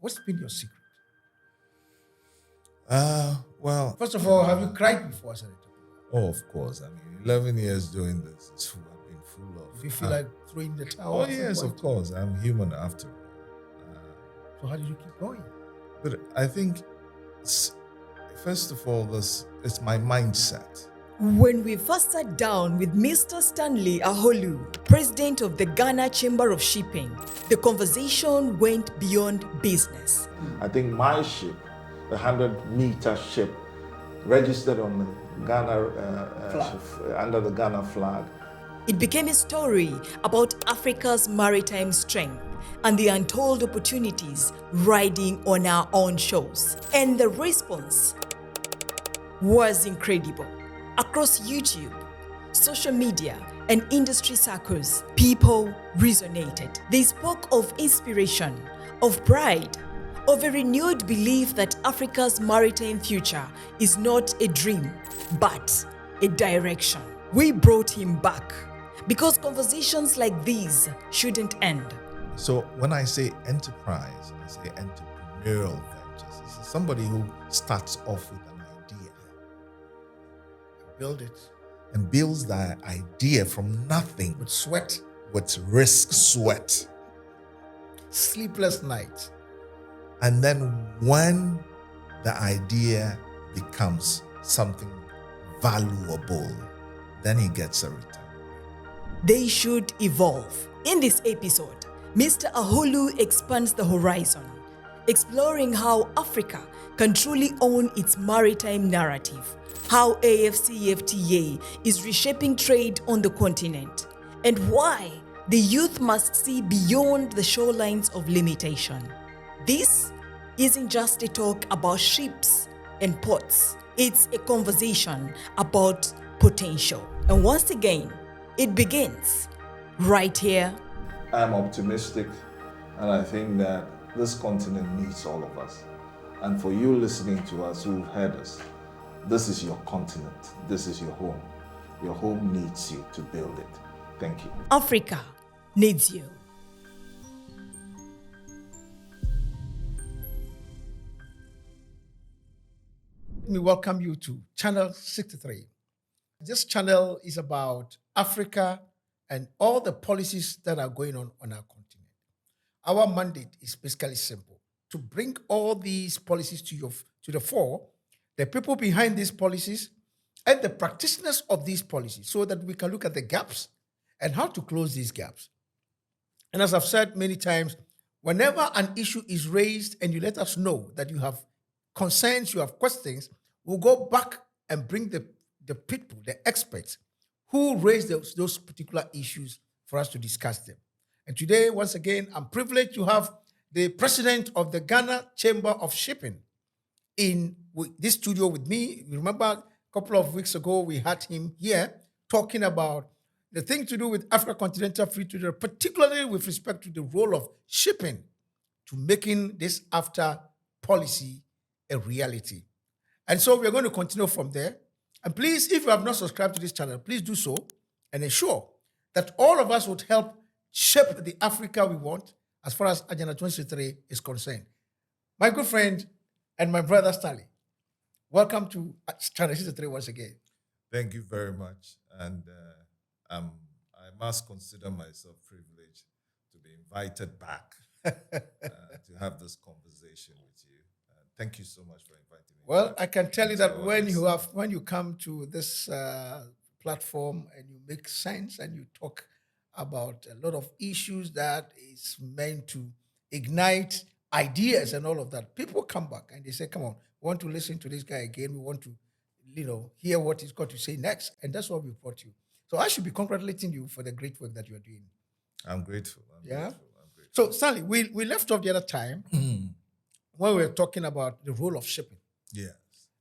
What's been your secret? Well, First of all, have you cried before, Senator? oh, of course. I mean, 11 years doing this, I've been full of. Do you feel like throwing the towel? Oh, at some yes, point? of course. I'm human after all. So how did you keep going? But I think, first of all, it's my mindset. When we first sat down with Mr. Stanley Ahorlu, president of the Ghana Chamber of Shipping, the conversation went beyond business. I think my ship, the 100-meter ship, registered on the Ghana under the Ghana flag. It became a story about Africa's maritime strength and the untold opportunities riding on our own shores. And the response was incredible. Across YouTube, social media, and industry circles, people resonated. They spoke of inspiration, of pride, of a renewed belief that Africa's maritime future is not a dream, but a direction. We brought him back because conversations like these shouldn't end. So when I say enterprise, I say entrepreneurial ventures. This is somebody who starts off with an idea, Build it and builds that idea from nothing with sweat, with risk, sweat. sleepless nights. And then when the idea becomes something valuable, then he gets a return. They should evolve. In this episode, Mr. Ahorlu expands the horizon, exploring how Africa can truly own its maritime narrative, how AfCFTA is reshaping trade on the continent, and why the youth must see beyond the shorelines of limitation. This isn't just a talk about ships and ports. It's a conversation about potential. And once again, it begins right here. I'm optimistic, and I think that this continent needs all of us. And for you listening to us who've heard us, this is your continent. This is your home. Your home needs you to build it. Thank you. Africa needs you. Let me welcome you to Channel 63. This channel is about Africa and all the policies that are going on our continent. Our mandate is basically simple: to bring all these policies to the fore, the people behind these policies, and the practitioners of these policies, so that we can look at the gaps and how to close these gaps. And as I've said many times, whenever an issue is raised and you let us know that you have concerns, you have questions, we'll go back and bring the people, the experts who raised those particular issues for us to discuss them. And today, once again, I'm privileged to have the president of the Ghana Chamber of Shipping in this studio with me. You remember a couple of weeks ago, we had him here talking about the thing to do with Africa Continental Free Trade, particularly with respect to the role of shipping to making this AfCFTA policy a reality. And so we're going to continue from there. And please, if you have not subscribed to this channel, please do so and ensure that all of us would help shape the Africa we want as far as Agenda 2023 is concerned. My good friend and my brother Stanley, welcome to Channel 63 once again. Thank you very much. And I must consider myself privileged to be invited back to have this conversation with you. Thank you so much for inviting me. Well, I can tell you that when you come to this platform and you make sense and you talk about a lot of issues that is meant to ignite ideas and all of that, people come back and they say, come on, we want to listen to this guy again. We want to, hear what he's got to say next. And that's what we brought you. So I should be congratulating you for the great work that you're doing. I'm grateful. I'm grateful. So, Stanley, we left off the other time when we were talking about the role of shipping. Yes.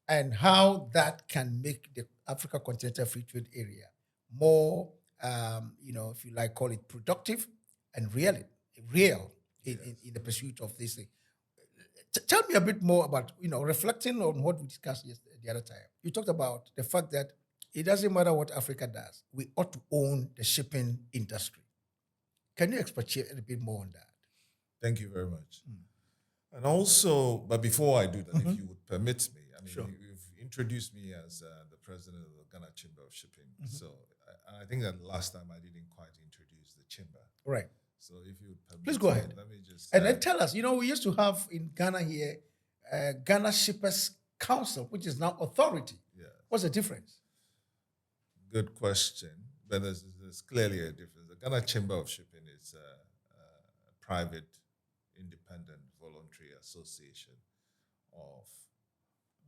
And how that can make the Africa Continental Free Trade Area more, if you like, call it productive and real in the pursuit of this thing. Tell me a bit more about, reflecting on what we discussed the other time. You talked about the fact that it doesn't matter what Africa does. We ought to own the shipping industry. Can you expatiate a bit more on that? Thank you very much. And also, but before I do that, if you would permit me, I mean, Sure. you've introduced me as the president of the Ghana Chamber of Shipping. So I think that last time I didn't quite introduce the chamber. Right. So if you would permit Please go me, ahead. let me just And then tell us, we used to have in Ghana here, Ghana Shippers Council, which is now authority. yeah, What's the difference? good question. But there's clearly a difference. The Ghana Chamber of Shipping is a private, independent, voluntary association of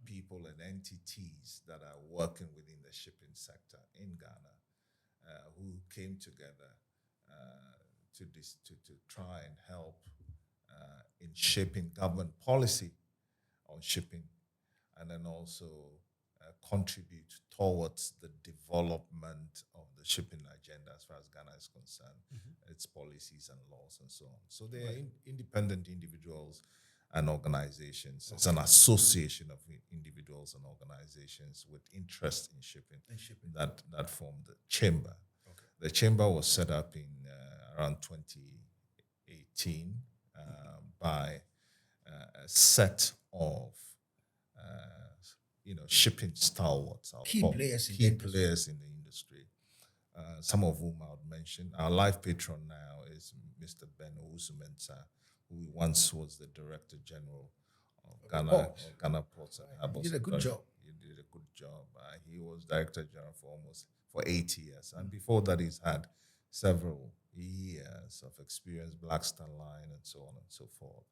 people and entities that are working within the shipping sector in Ghana who came together to try and help in shaping government policy on shipping, and then also contribute towards the development of the shipping agenda as far as Ghana is concerned, its policies and laws and so on. So they are independent individuals and organizations. It's an association of individuals and organizations with interest in shipping, that form the chamber. The chamber was set up in around 2018 by a set of shipping stalwarts, Key players in the industry. Some of whom I would mention. Our live patron now is Mr. Ben Owusu-Mensah, who once was the Director General of Ghana Ports and Harbors. He did a good job. He did a good job. He was Director General for 8 years, and before that, he's had several years of experience, Black Star Line and so on and so forth.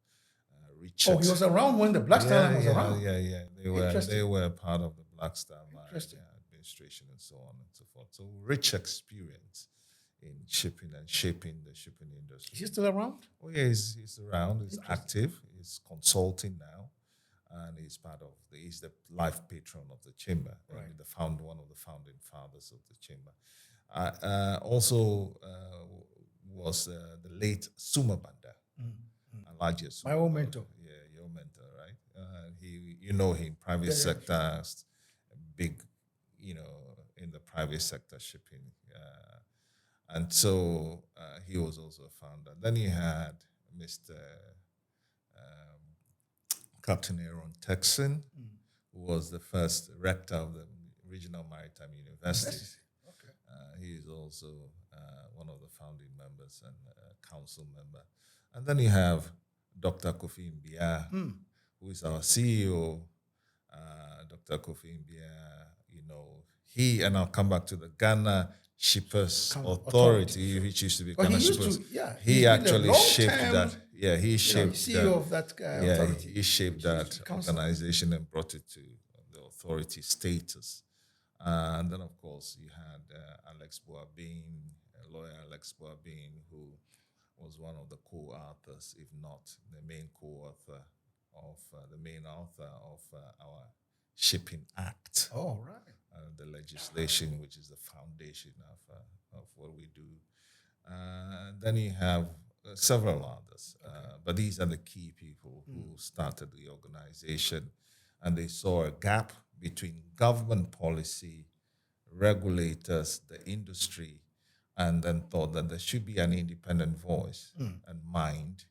He was around when the Black Star Line was around. Yeah. They were part of the Black Star Line administration and so on and so forth. So rich experience in shipping and shaping the shipping industry. Is he still around? Oh yeah, he's around. He's active. He's consulting now, and he's he's the life patron of the chamber. Right. One of the founding fathers of the chamber. Also was the late Suma Banda. Largest. My own mentor. Yeah, your mentor, right? You know him, private sector, big, in the private sector shipping. And so he was also a founder. Then he had Mr. Captain Aaron Texan, who was the first rector of the Regional Maritime University. Okay. He is also one of the founding members and council member. And then you have Dr. Kofi Mbia, who is our CEO. Dr. Kofi Mbia, and I'll come back to the Ghana Shippers Authority, which used to be Ghana Shippers. He actually shaped that. Yeah, he shaped CEO of that authority. He shaped that organization and brought it to the authority status. And then, of course, you had Alex Boabin, lawyer Alex Boabin, who was one of the co-authors, if not the main co-author of our Shipping Act. Oh, right. The legislation, which is the foundation of what we do. And then you have several others, but these are the key people who started the organization, and they saw a gap between government policy, regulators, the industry, and then thought that there should be an independent voice and mind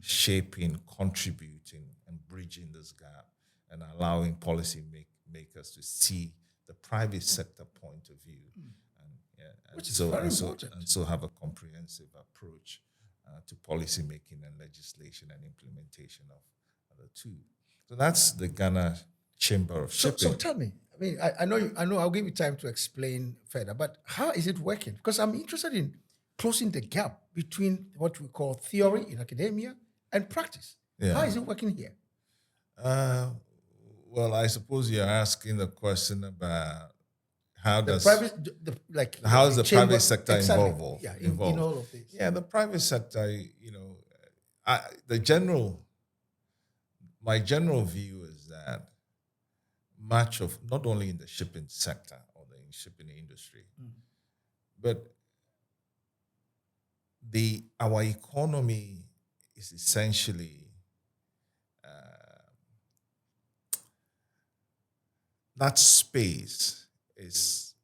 shaping, contributing, and bridging this gap and allowing policy makers to see the private sector point of view. Which is very important. And so have a comprehensive approach to policy making and legislation and implementation of the two. So that's the Ghana Chamber of Shipping. So tell me, I know I'll give you time to explain further, but how is it working? Because I'm interested in closing the gap between what we call theory in academia and practice. Yeah. How is it working here? Well, I suppose you're asking the question about how The does how is the chamber, private sector exactly, involved? Yeah, in all of this. Yeah, the private sector, my general view is that much of, not only in the shipping sector or the shipping industry, but our economy is essentially that space is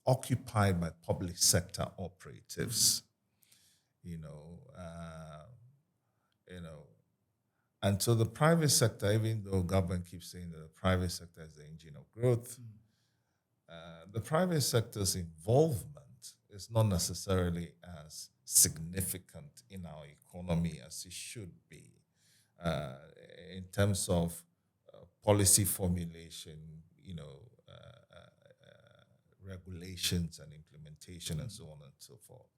occupied by public sector operatives. And so the private sector, even though government keeps saying that the private sector is the engine of growth, the private sector's involvement is not necessarily as significant in our economy as it should be in terms of policy formulation, regulations and implementation and so on and so forth.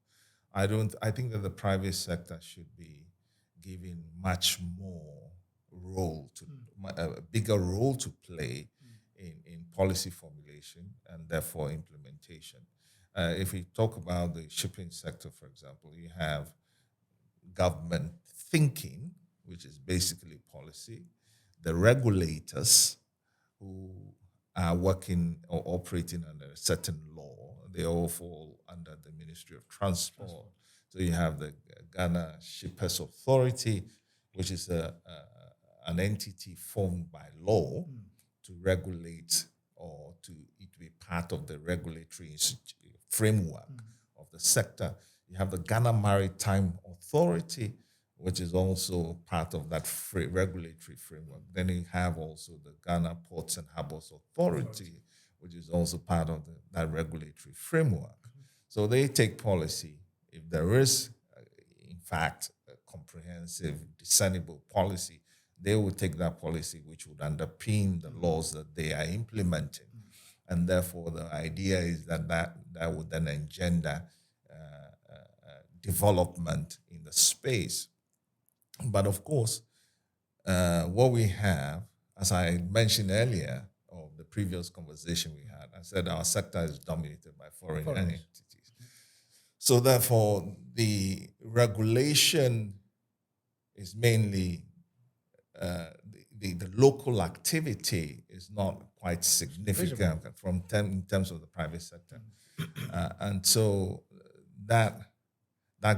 I think that the private sector should be given much more role to a bigger role to play in policy formulation and therefore implementation. If we talk about the shipping sector, for example, you have government thinking, which is basically policy, the regulators who are working or operating under a certain law, they all fall under the Ministry of Transport. So you have the Ghana Shippers Authority, which is an entity formed by law to regulate or to be part of the regulatory framework of the sector. You have the Ghana Maritime Authority, which is also part of that regulatory framework. Then you have also the Ghana Ports and Harbors Authority, which is also part of that regulatory framework. So they take policy. If there is, in fact, a comprehensive, discernible policy, they will take that policy which would underpin the laws that they are implementing. And therefore, the idea is that would then engender development in the space. But of course, what we have, as I mentioned earlier, or the previous conversation we had, I said our sector is dominated by foreign entities. So therefore, the regulation is mainly the local activity is not quite significant in terms of the private sector. And so that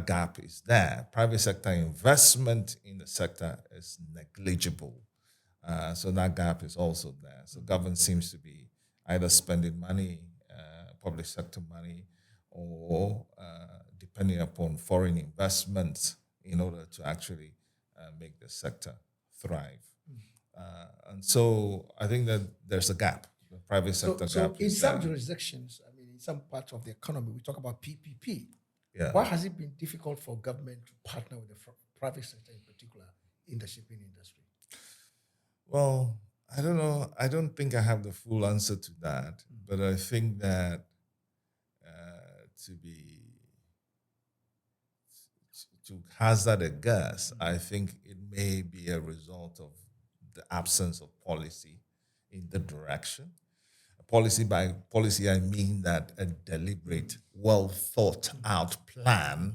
gap is there. Private sector investment in the sector is negligible. So that gap is also there. So government seems to be either spending money, public sector money, or depending upon foreign investments in order to actually make the sector thrive. And so I think that there's a gap. The private sector gap. So in some jurisdictions, in some parts of the economy, we talk about PPP. Yeah. Why has it been difficult for government to partner with the private sector in particular in the shipping industry? Well, I don't know. I don't think I have the full answer to that, but I think that to hazard a guess, I think it may be a result of the absence of policy in the direction. Policy, by policy, I mean that a deliberate, well thought out plan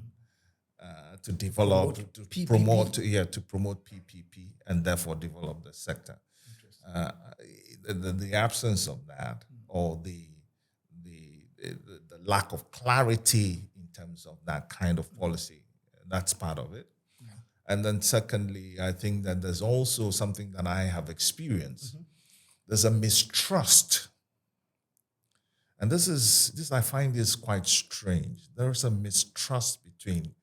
to develop, to promote PPP and therefore develop the sector. The absence of that, or the lack of clarity in terms of that kind of policy, that's part of it. And then secondly, I think that there's also something that I have experienced. There's a mistrust. And I find this quite strange. There's a mistrust between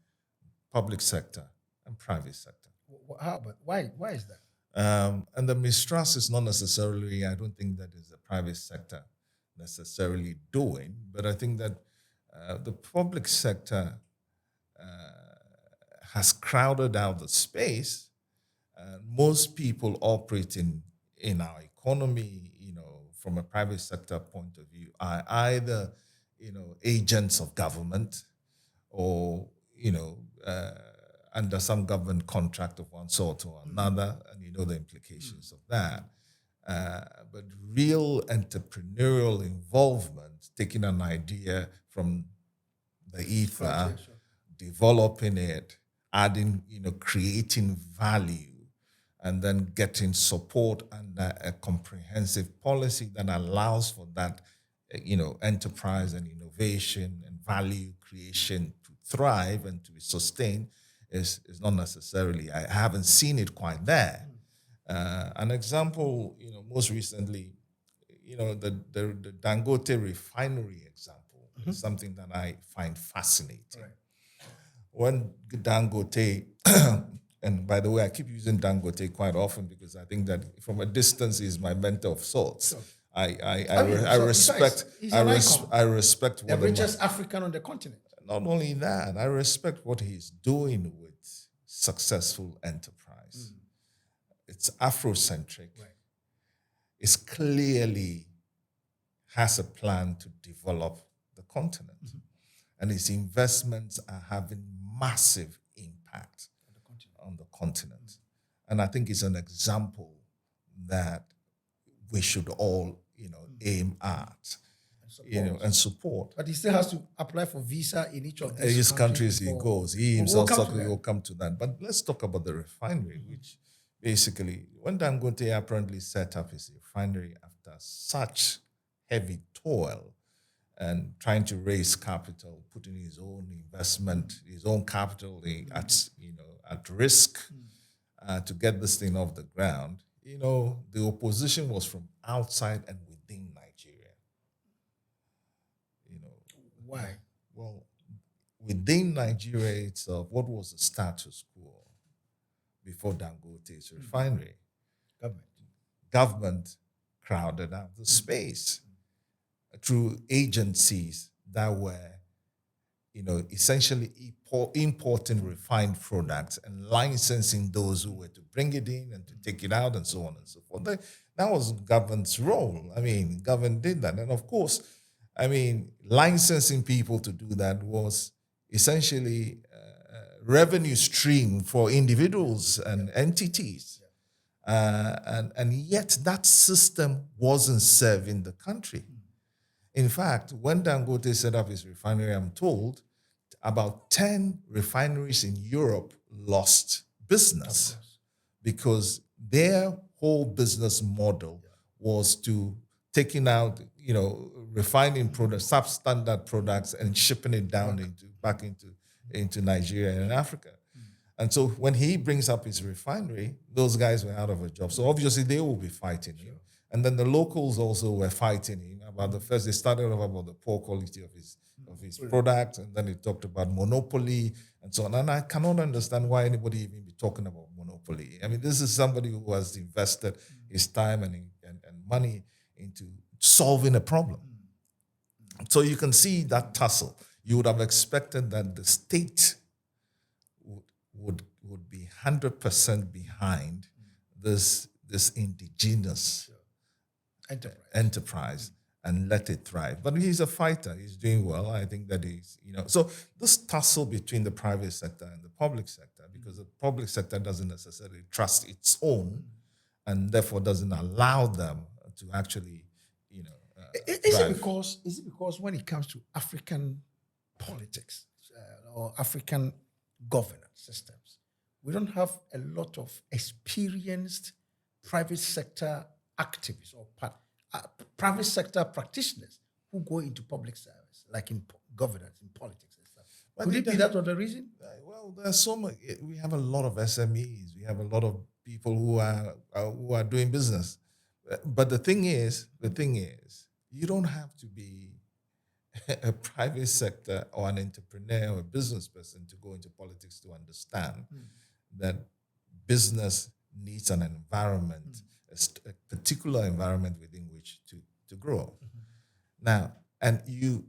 public sector and private sector. How? But why is that? And the mistrust is not necessarily, I don't think that is the private sector necessarily doing, but I think that the public sector has crowded out the space. Most people operating in our economy, from a private sector point of view, are either, agents of government or, under some government contract of one sort or another, and you know the implications of that. But real entrepreneurial involvement, taking an idea from the ether, developing it, adding, creating value, and then getting support under a comprehensive policy that allows for that, enterprise and innovation and value creation to thrive and to be sustained is not necessarily, I haven't seen it quite there. An example, most recently, the Dangote refinery example is something that I find fascinating. Right. When Dangote and by the way, I keep using Dangote quite often because I think that from a distance he's my mentor of sorts. Sure. I respect he's an icon. I respect The what richest African on the continent. not only that, I respect what he's doing with successful enterprise. It's Afrocentric. Right. It's clearly has a plan to develop the continent. And its investments are having massive impact on the continent. And I think it's an example that we should all, aim at, and support. But he still has to apply for visa in each of these His countries he before- goes. He We'll himself come to will that. come to that. But let's talk about the refinery, which basically, when Dangote apparently set up his refinery after such heavy toil and trying to raise capital, putting his own investment, his own capital at risk to get this thing off the ground, the opposition was from outside and within Nigeria. Why? Well, within Nigeria itself, what was the status quo before Dangote's refinery? Government crowded out the space through agencies that were, essentially importing refined products and licensing those who were to bring it in and to take it out and so on and so forth. That was government's role. Government did that. And of course, licensing people to do that was essentially revenue stream for individuals and entities. And yet that system wasn't serving the country. In fact, when Dangote set up his refinery, I'm told about 10 refineries in Europe lost business because their whole business model was to taking out, refining products, substandard products, and shipping it down back into Nigeria and Africa. And so when he brings up his refinery, those guys were out of a job. So obviously they will be fighting him. And then the locals also were fighting him about they started off about the poor quality of his product, and then he talked about monopoly and so on. And I cannot understand why anybody even be talking about monopoly. This is somebody who has invested his time and money into solving a problem. So you can see that tussle. You would have expected that the state would be 100% behind this indigenous enterprise and let it thrive. But he's a fighter. He's doing well. I think that he's, So this tussle between the private sector and the public sector, because the public sector doesn't necessarily trust its own and therefore doesn't allow them to actually, Is it because when it comes to African politics or African governance systems, we don't have a lot of experienced private sector activists or private sector practitioners who go into public service, like in governance, in politics and stuff? Could it be that or the reason? Well, there's so much. We have a lot of SMEs. We have a lot of people who are doing business. But the thing is, you don't have to be a private sector or an entrepreneur or a business person to go into politics to understand that business needs an environment, a particular environment within which to grow. Now, and you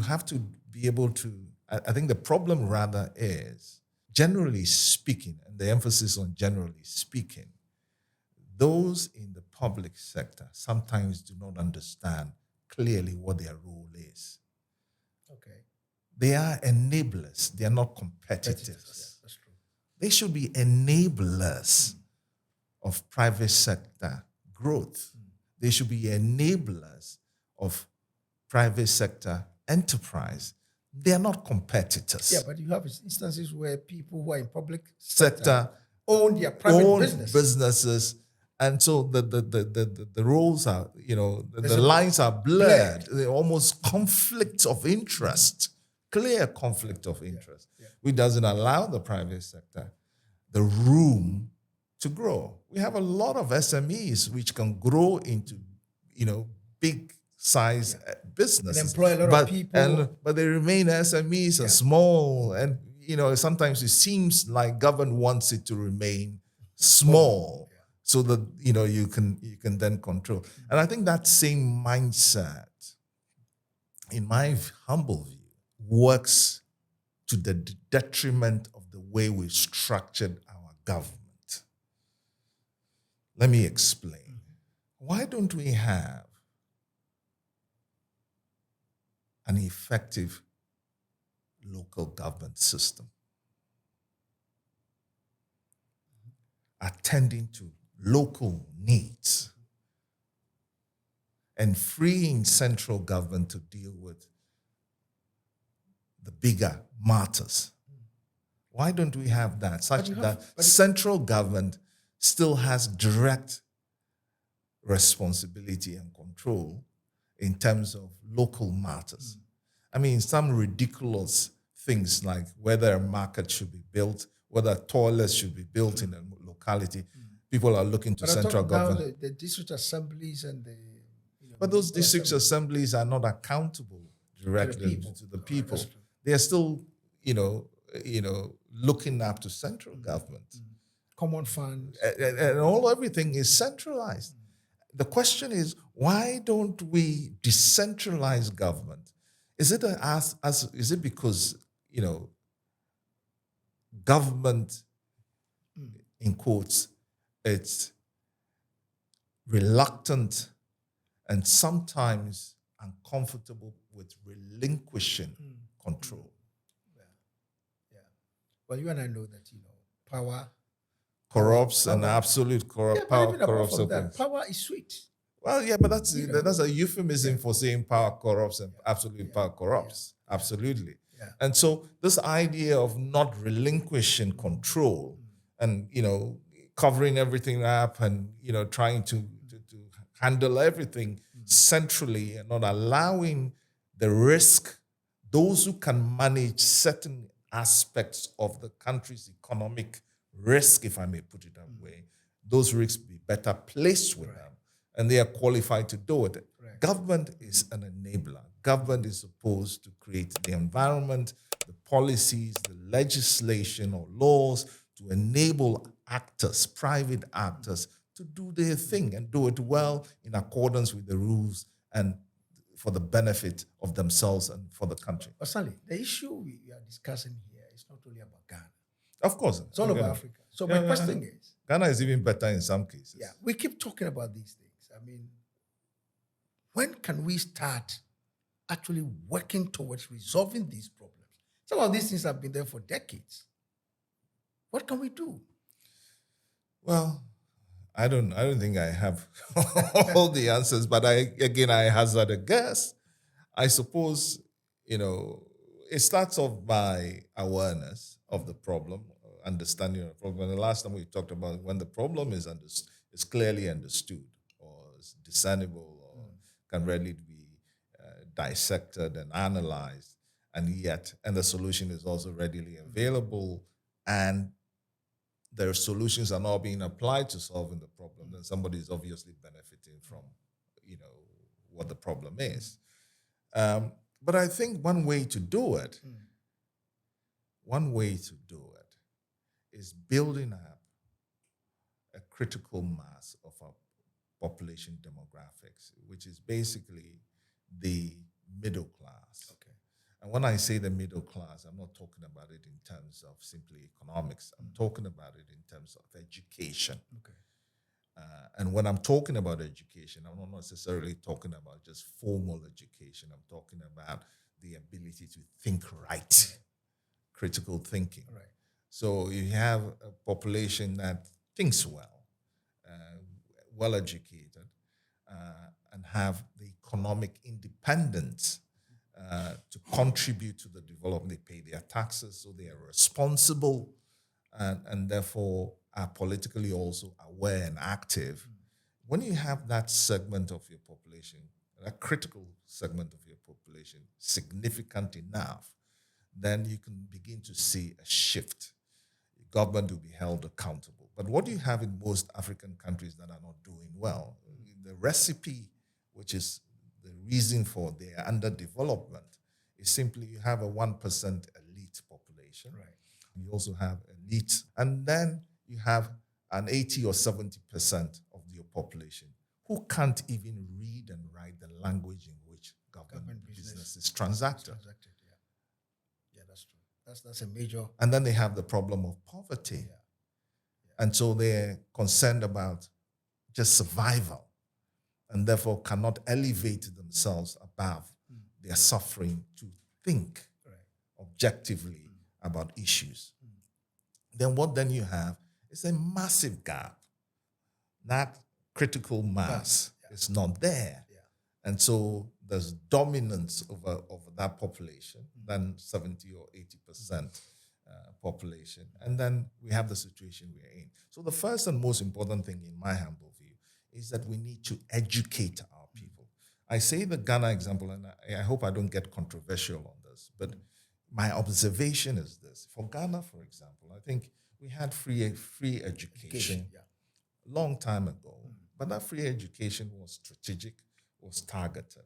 have to be able to, I think the problem rather is, generally speaking, and the emphasis on generally speaking, those in the public sector sometimes do not understand clearly what their role is. Okay. They are enablers. They are not competitors. Yeah, that's true. They should be enablers of private sector growth. They should be enablers of private sector enterprise. They are not competitors. Yeah, but you have instances where people who are in public Sector own their private own business. businesses. And so the roles are, the lines are blurred. They're almost conflict of interest, clear conflict of interest, which doesn't allow the private sector the room to grow. We have a lot of SMEs which can grow into, big size businesses. And employ a lot of people. But they remain SMEs and small, and sometimes it seems like government wants it to remain small so that, you can then control. And I think that same mindset, in my humble view, works to the detriment of the way we've structured our government. Let me explain. Why don't we have an effective local government system attending to local needs and freeing central government to deal with the bigger matters? Why don't we have that? Such that central government still has direct responsibility and control in terms of local matters. I mean, some ridiculous things like whether a market should be built, whether toilets should be built in a locality. People are looking to central government. The district assemblies and the... But those district assemblies are not accountable directly to the people. They are still, looking up to central government. Common funds. And everything is centralized. The question is, why don't we decentralize government? Is it is it because, government, in quotes, it's reluctant and sometimes uncomfortable with relinquishing control? Yeah. Well, you and I know that, power corrupts and absolute power corrupts. Power is sweet. Well, yeah, but that's a euphemism for saying power corrupts and absolute power corrupts. Yeah. Absolutely. Yeah. And so this idea of not relinquishing control and, covering everything up and, trying to handle everything centrally and not allowing the risk, those who can manage certain aspects of the country's economic risk, if I may put it that way, those risks be better placed with them, and they are qualified to do it. Right. Government is an enabler. Government is supposed to create the environment, the policies, the legislation or laws to enable actors, private actors, to do their thing and do it well in accordance with the rules and for the benefit of themselves and for the country. But Stanley, the issue we are discussing here is not only about Ghana. Of course. It's all about Africa. So my question is... Ghana is even better in some cases. Yeah, we keep talking about these things. I mean, when can we start actually working towards resolving these problems? Some of these things have been there for decades. What can we do? Well, I don't think I have all the answers, but I hazard a guess. I suppose, it starts off by awareness of the problem, understanding of the problem. And the last time we talked about when the problem is clearly understood or is discernible or can readily be dissected and analyzed, and the solution is also readily available, and their solutions are not being applied to solving the problem, then somebody is obviously benefiting from, what the problem is. But I think one way to do it is building up a critical mass of our population demographics, which is basically the middle class. Okay. And when I say the middle class, I'm not talking about it in terms of simply economics. I'm talking about it in terms of education. Okay. And when I'm talking about education, I'm not necessarily talking about just formal education. I'm talking about the ability to think right, critical thinking. Right. So you have a population that thinks well, well-educated, and have the economic independence to contribute to the development. They pay their taxes, so they are responsible, and therefore are politically also aware and active. When you have that segment of your population, that critical segment of your population, significant enough, then you can begin to see a shift. The government will be held accountable. But what do you have in most African countries that are not doing well? The recipe, which is the reason for their underdevelopment, is simply you have a 1% elite population. Right. You also have elites. And then you have an 80 or 70% of your population who can't even read and write the language in which government business is transacted. Yeah, that's true. That's a major. And then they have the problem of poverty. And so they're concerned about just survival and therefore cannot elevate themselves above their suffering to think objectively about issues. Then what then you have is a massive gap. That critical mass is not there. And so there's dominance over that population, than 70 or 80% population. And then we have the situation we're in. So the first and most important thing in my humble view is that we need to educate our people. I say the Ghana example, and I hope I don't get controversial on this, but my observation is this. For Ghana, for example, I think we had free education long time ago, but that free education was strategic, was targeted.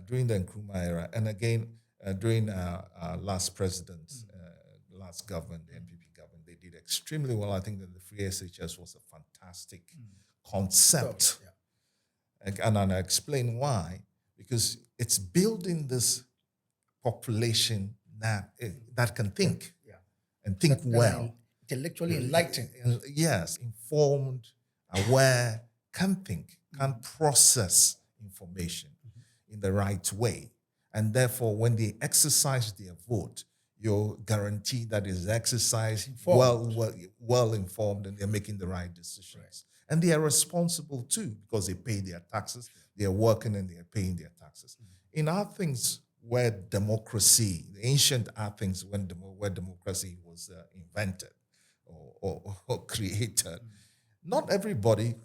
During the Nkrumah era, and again, during our last president's last government, the NPP government, they did extremely well. I think that the free SHS was a fantastic concept. And I'll explain why. Because it's building this population that can think and think well. Intellectually enlightened. Yes, informed, aware, can think, can process information in the right way. And therefore, when they exercise their vote, you're guaranteed that is exercised well informed, and they're making the right decisions. And they are responsible too, because they pay their taxes, they're working and they're paying their taxes. In our things where democracy, the ancient Athens, where democracy was invented or created, not everybody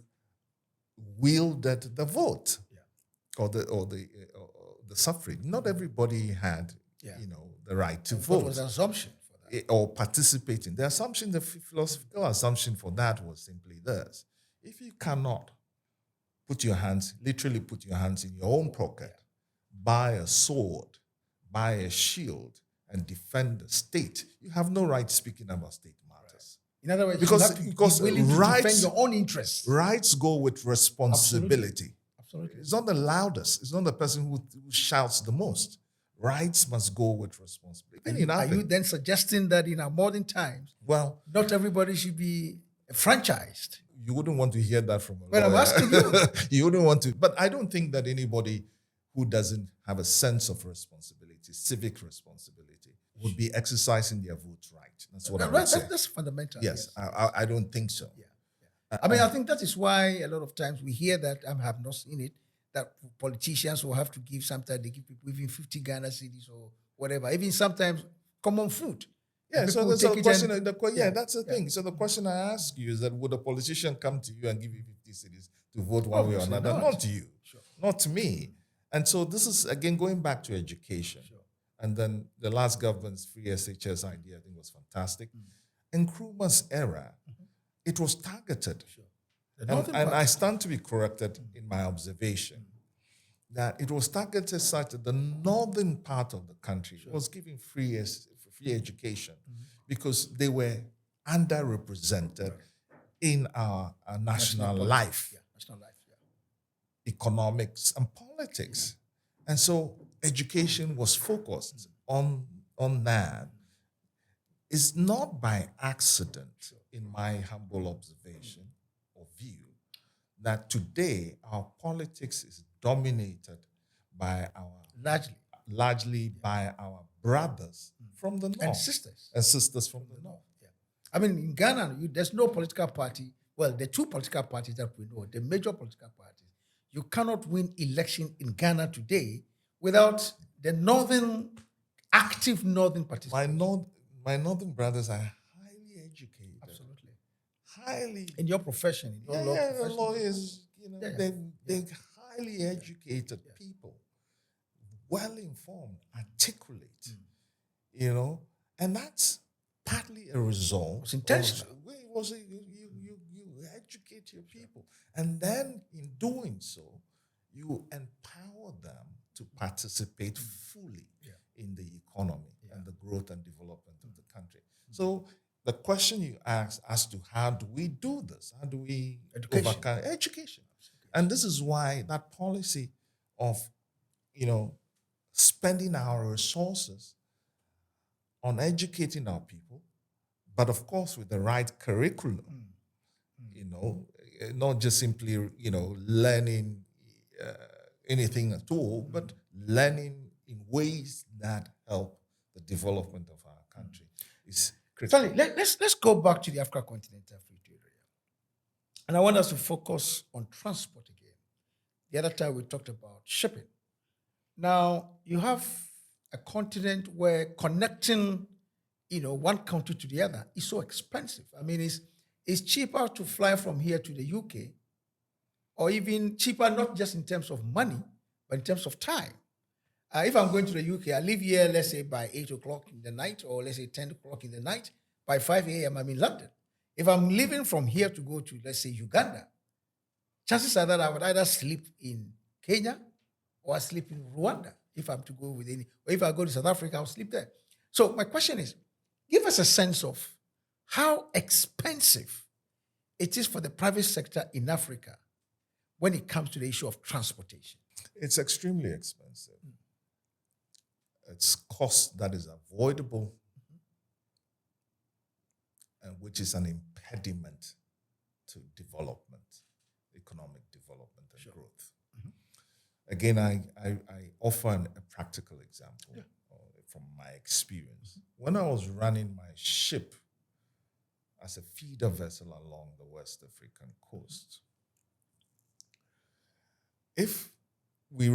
wielded the vote or the suffrage. Not everybody had the right to vote. What was the assumption for that? Or participating. The assumption, the philosophical assumption for that was simply this: if you cannot literally put your hands in your own pocket, buy a sword, buy a shield, and defend the state, you have no right speaking about state matters. In other words, because you have to be willing to defend your own interests. Rights go with responsibility. Absolutely. It's not the loudest. It's not the person who shouts the most. Rights must go with responsibility. Are you then suggesting that in our modern times, not everybody should be franchised? You wouldn't want to hear that from a lawyer. Well, I'm asking you. You wouldn't want to. But I don't think that anybody who doesn't have a sense of responsibility, civic responsibility, would be exercising their vote right. That's what I would say. That's fundamental. Yes. I don't think so. I think that is why a lot of times we hear that, I have not seen it, that politicians will have to give, sometimes they give people even 50 Ghana cedis or whatever, even sometimes common food. Yeah, so that's the question. That's the thing. So the question I ask you is that would a politician come to you and give you 50 cedis to vote one way or another? Not to you, not to me. And so this is, again, going back to education. And then the last government's free SHS idea, I think, was fantastic. In Nkrumah's era, it was targeted. And I stand to be corrected in my observation that it was targeted such that the northern part of the country was given free education because they were underrepresented in our national life. Economics and politics. And so education was focused on that. It's not by accident, in my humble observation or view, that today our politics is dominated by largely by our brothers from the north. And sisters from the north. I mean, in Ghana, there's no political party. Well, the two political parties that we know, the major political parties, you cannot win election in Ghana today without the active northern participants. My northern brothers are highly educated. Absolutely. Highly. In your profession, in your law profession. Lawyers, they're highly educated people, well-informed, articulate, and that's partly a result. It's intentional. You educate your people. And then in doing so, you empower them to participate fully in the economy and the growth and development of the country. So the question you asked as to how do we do this? How do we overcome education? And this is why that policy of, spending our resources on educating our people, but of course with the right curriculum, not just simply, learning anything at all, but learning in ways that help the development of our country is critical. Stanley, let's go back to the Africa Continental Free Trade Area. And I want us to focus on transport again. The other time we talked about shipping. Now, you have a continent where connecting, one country to the other is so expensive. I mean, it's cheaper to fly from here to the UK, or even cheaper, not just in terms of money, but in terms of time. If I'm going to the UK, I leave here, let's say, by 8 o'clock in the night, or let's say 10 o'clock in the night. By 5 a.m., I'm in London. If I'm leaving from here to go to, let's say, Uganda, chances are that I would either sleep in Kenya or I sleep in Rwanda if I'm to go with any, or if I go to South Africa, I'll sleep there. So my question is, give us a sense of how expensive it is for the private sector in Africa when it comes to the issue of transportation. It's extremely expensive. It's cost that is avoidable and which is an impediment to development, economic development and growth. Again, I offer a practical example from my experience. When I was running my ship as a feeder vessel along the West African coast, if we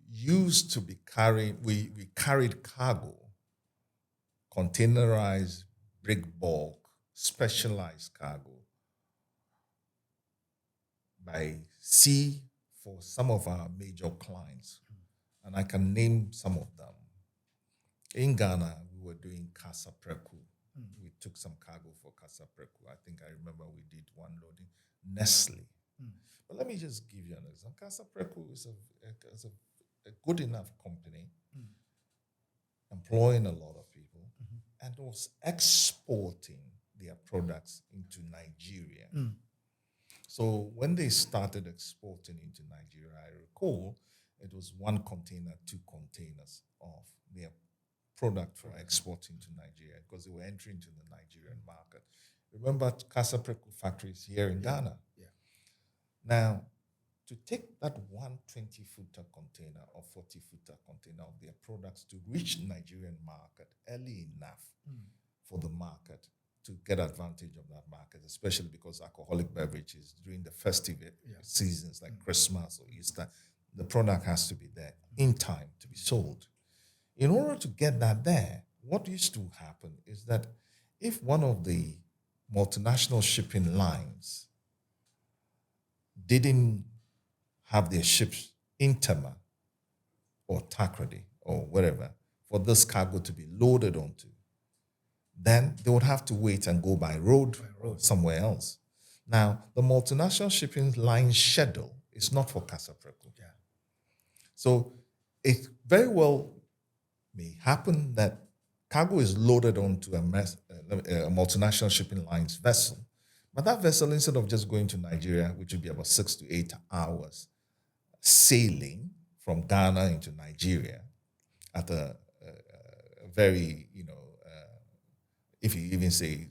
used to be carrying, we carried cargo, containerized, big bulk, specialized cargo by sea for some of our major clients. And I can name some of them. In Ghana, we were doing Casa Preku. We took some cargo for Casa Preku. I think I remember we did one loading. Nestle. But let me just give you an example. Casa Preku is a good enough company, employing a lot of people, and was exporting their products into Nigeria. So when they started exporting into Nigeria, I recall it was 1 container, 2 containers of their product for exporting to Nigeria because they were entering into the Nigerian market. Remember Casa Preku factories here in Ghana? Now, to take that 120-footer container or 40-footer container of their products to reach Nigerian market early enough for the market to get advantage of that market, especially because alcoholic beverages during the festive seasons like Christmas or Easter, the product has to be there in time to be sold. In order to get that there, what used to happen is that if one of the multinational shipping lines didn't have their ships in Tema or Takrady or wherever for this cargo to be loaded onto, then they would have to wait and go by road somewhere else. Now, the multinational shipping line schedule is not for Casa Preku. So it very well may happen that cargo is loaded onto a multinational shipping line's vessel, but that vessel, instead of just going to Nigeria, which would be about 6 to 8 hours, sailing from Ghana into Nigeria at a very, if you even say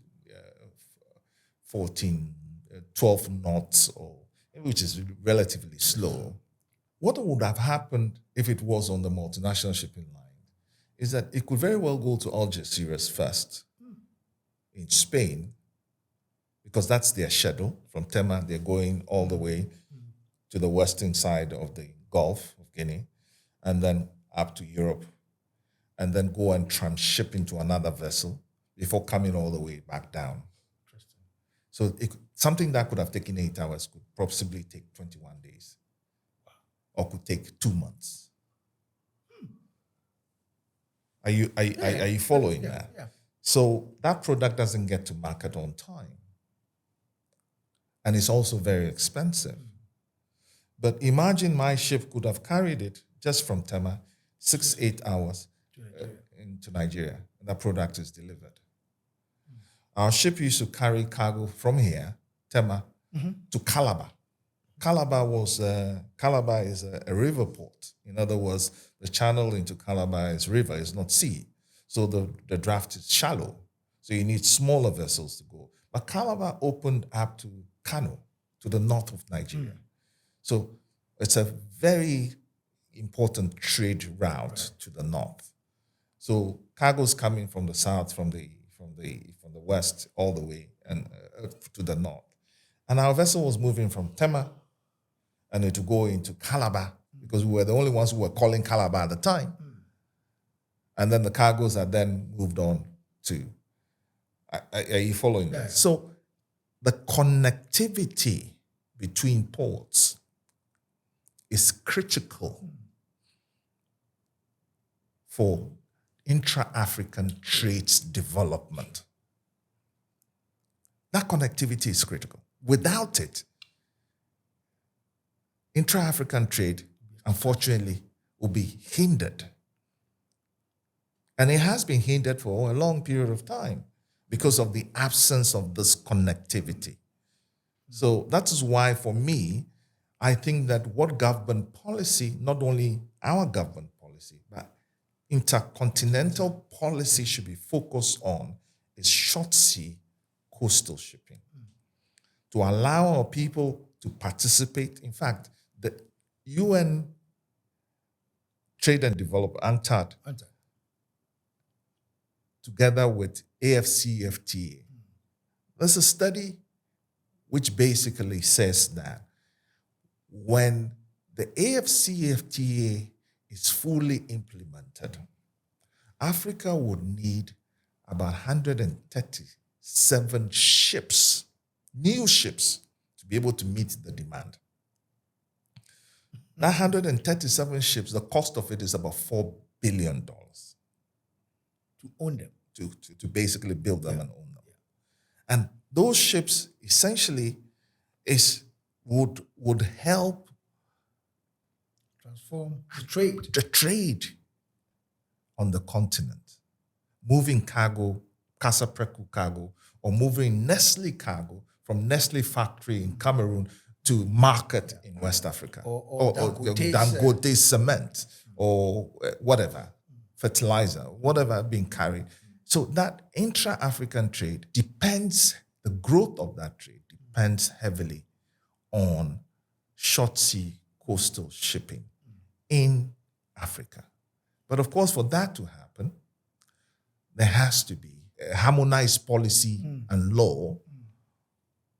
12 knots, or which is relatively slow, what would have happened if it was on the multinational shipping line is that it could very well go to Algeciras first in Spain, because that's their schedule. From Tema, they're going all the way to the western side of the Gulf of Guinea, and then up to Europe, and then go and transship into another vessel before coming all the way back down. So something that could have taken 8 hours could possibly take 21 days, or could take 2 months. Are you following that? Yeah. So that product doesn't get to market on time. And it's also very expensive. But imagine my ship could have carried it just from Tema 6-8 hours into Nigeria. And that product is delivered. Our ship used to carry cargo from here, Tema, to Calabar. Calabar is a river port. In other words, the channel into Calabar is river, it's not sea. So the draft is shallow. So you need smaller vessels to go. But Calabar opened up to Kano, to the north of Nigeria. So it's a very important trade route to the north. So cargo's coming from the south, from the west, all the way and to the north. And our vessel was moving from Tema, and it to go into Calabar because we were the only ones who were calling Calabar at the time. And then the cargoes are then moved on to. Are you following that? So the connectivity between ports is critical for intra-African trades development. That connectivity is critical. Without it, intra-African trade, unfortunately, will be hindered. And it has been hindered for a long period of time because of the absence of this connectivity. So that is why, for me, I think that what government policy, not only our government policy, but intercontinental policy should be focused on is short sea coastal shipping. To allow our people to participate. In fact, the UN Trade and Development, UNCTAD, together with AfCFTA, there's a study which basically says that when the AfCFTA is fully implemented, Africa would need about 137 ships, new ships, to be able to meet the demand. That 137 ships, the cost of it is about $4 billion. To own them. To basically build them and own them. And those ships essentially would help transform the trade on the continent, moving cargo, Casapreco cargo, or moving Nestle cargo from Nestle factory in Cameroon to market in West Africa, or Dangote cement, or whatever, fertilizer, whatever being carried. So that intra-African trade depends, the growth of that trade depends heavily on short sea coastal shipping in Africa. But of course, for that to happen, there has to be a harmonized policy and law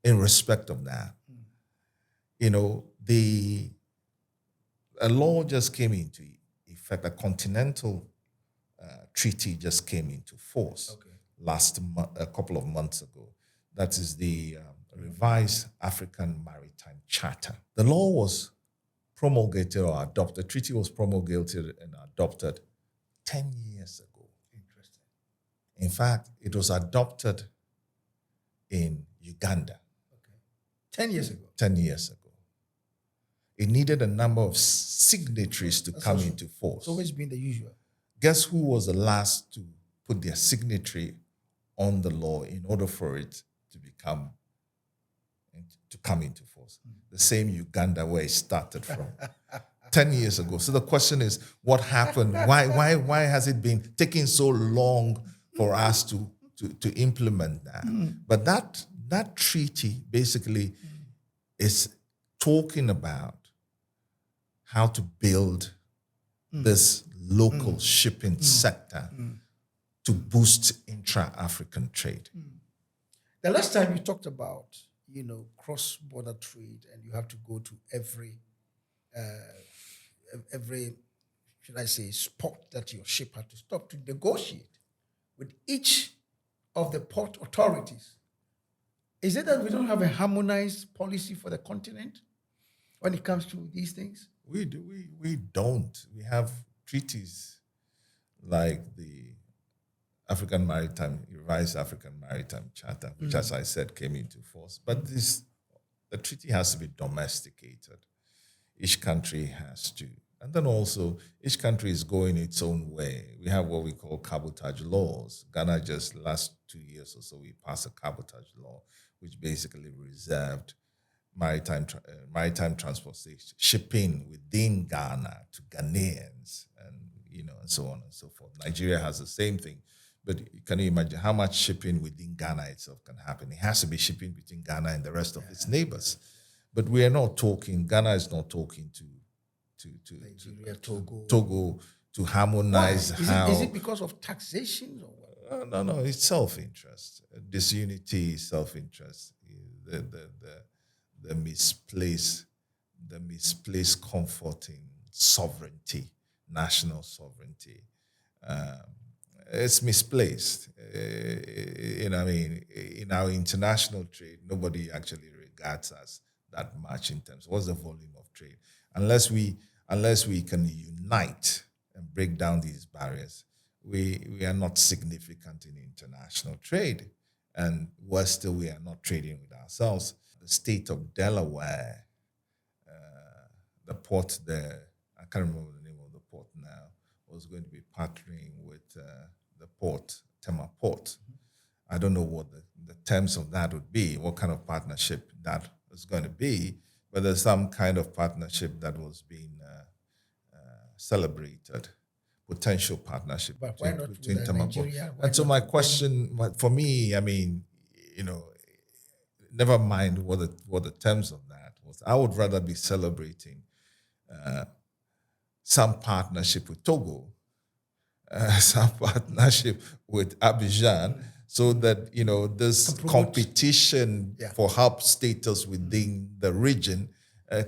in respect of that. You know, a law just came into effect, a Continental treaty just came into force a couple of months ago. That is the revised African Maritime Charter. The law was promulgated or adopted, the treaty was promulgated and adopted 10 years ago. Interesting. In fact, it was adopted in Uganda. 10 years ago. 10 years ago. It needed a number of signatories to come into force. It's always been the usual. Guess who was the last to put their signature on the law in order for it to come into force? The same Uganda where it started from 10 years ago. So the question is, what happened? Why has it been taking so long for us to implement that? But that treaty basically is talking about how to build this local shipping sector to boost intra-African trade. The last time you talked about, cross-border trade, and you have to go to every, should I say, spot that your ship had to stop to negotiate with each of the port authorities. Is it that we don't have a harmonized policy for the continent when it comes to these things? We don't. We have treaties like the revised African Maritime Charter, which, as I said, came into force. But the treaty has to be domesticated. Each country has to And then also, each country is going its own way. We have what we call cabotage laws. Ghana just last 2 years or so, we passed a cabotage law, which basically reserved maritime transportation, shipping within Ghana to Ghanaians, and and so on and so forth. Nigeria has the same thing. But can you imagine how much shipping within Ghana itself can happen? It has to be shipping between Ghana and the rest of its neighbors. But we are not talking, Ghana is not talking to Nigeria, Togo. Togo to harmonize how. Is it because of taxation or what? No. It's self-interest. Disunity is self-interest. The misplaced comfort in sovereignty, national sovereignty. It's misplaced. In our international trade, nobody actually regards us that much in terms of what's the volume of trade. Unless we can unite and break down these barriers, we are not significant in international trade. And worse still, we are not trading with ourselves. The state of Delaware, the port there, I can't remember the name of the port now, was going to be partnering with the port, Tema Port. I don't know what the terms of that would be, what kind of partnership that was going to be, but there's some kind of partnership that was being celebrated, potential partnership But why not between with Tema Port. Nigeria? Why And so not my with question, for me, never mind what the terms of that was. I would rather be celebrating some partnership with Togo, some partnership with Abidjan, so that this competition for hub status within the region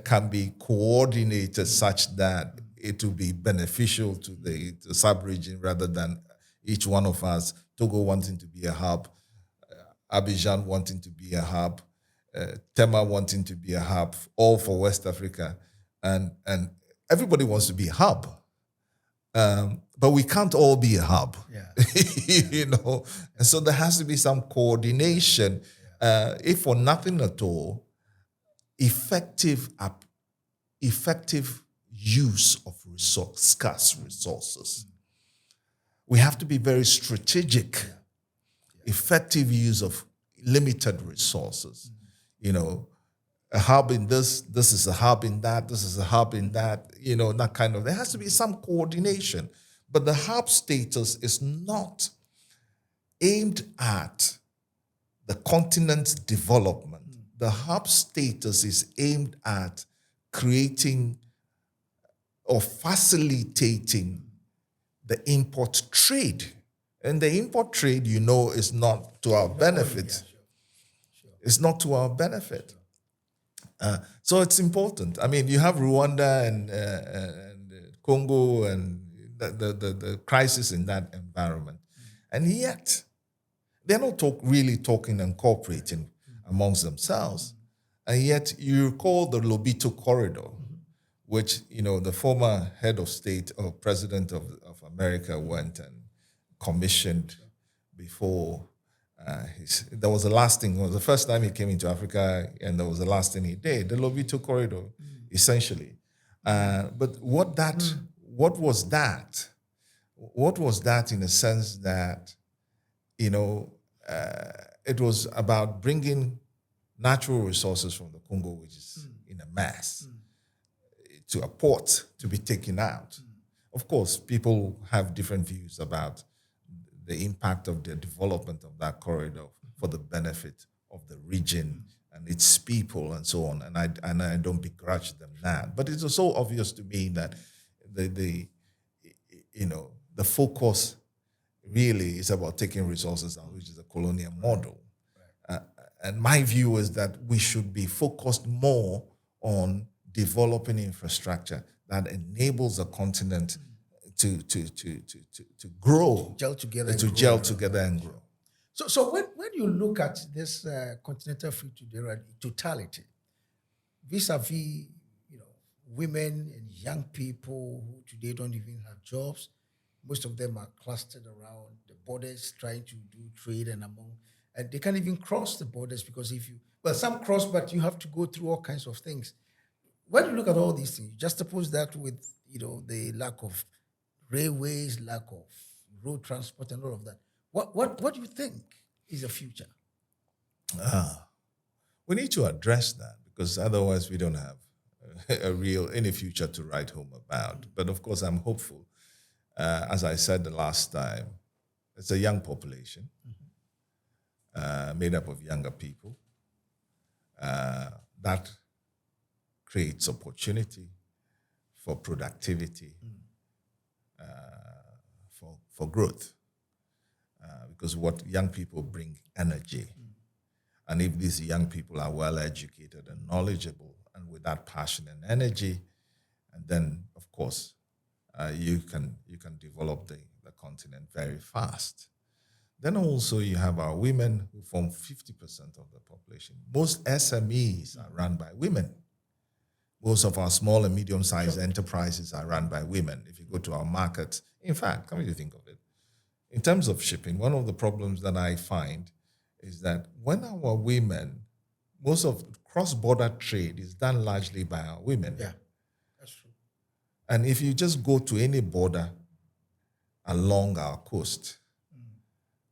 can be coordinated such that it will be beneficial to the sub-region rather than each one of us, Togo wanting to be a hub, Abidjan wanting to be a hub, Tema wanting to be a hub, all for West Africa, and everybody wants to be a hub. But we can't all be a hub, and so there has to be some coordination. If for nothing at all, effective use of scarce resources. We have to be very strategic. Effective use of limited resources. A hub in this is a hub in that, this is a hub in that, that kind of, there has to be some coordination. But the hub status is not aimed at the continent's development. The hub status is aimed at creating or facilitating the import trade. And the import trade, is not to our benefit. It's not to our benefit. So it's important. I mean, you have Rwanda and Congo and the crisis in that environment. And yet, they're not really talking and cooperating amongst themselves. And yet, you recall the Lobito corridor, which, the former head of state or president of America went and commissioned before that was the last thing. It was the first time he came into Africa, and that was the last thing he did. The Lobito corridor, essentially. But what was that? What was that in the sense that, it was about bringing natural resources from the Congo, which is in a mass, to a port to be taken out. Of course, people have different views about the impact of the development of that corridor for the benefit of the region and its people and so on. And I don't begrudge them that. But it's so obvious to me that the focus really is about taking resources out, which is a colonial model. And my view is that we should be focused more on developing infrastructure that enables a continent to grow, gel together, and grow. So when you look at this continental free trade totality, vis-a-vis women and young people who today don't even have jobs, most of them are clustered around the borders trying to do trade and they can't even cross the borders because some cross, but you have to go through all kinds of things. when you look at all these things, juxtapose that with, the lack of railways, lack of road transport and all of that. What do you think is the future? We need to address that because otherwise we don't have any future to write home about. But of course, I'm hopeful. As I said the last time, it's a young population made up of younger people. That creates opportunity for productivity, for growth. Because what young people bring energy. And if these young people are well educated and knowledgeable and with that passion and energy, and then of course you can develop the continent very fast. Then also you have our women who form 50% of the population. Most SMEs are run by women. Most of our small and medium-sized enterprises are run by women. If you go to our markets, in fact, come to think of it, in terms of shipping, one of the problems that I find is that when our women, most of cross-border trade is done largely by our women. Yeah, that's true. And if you just go to any border along our coast,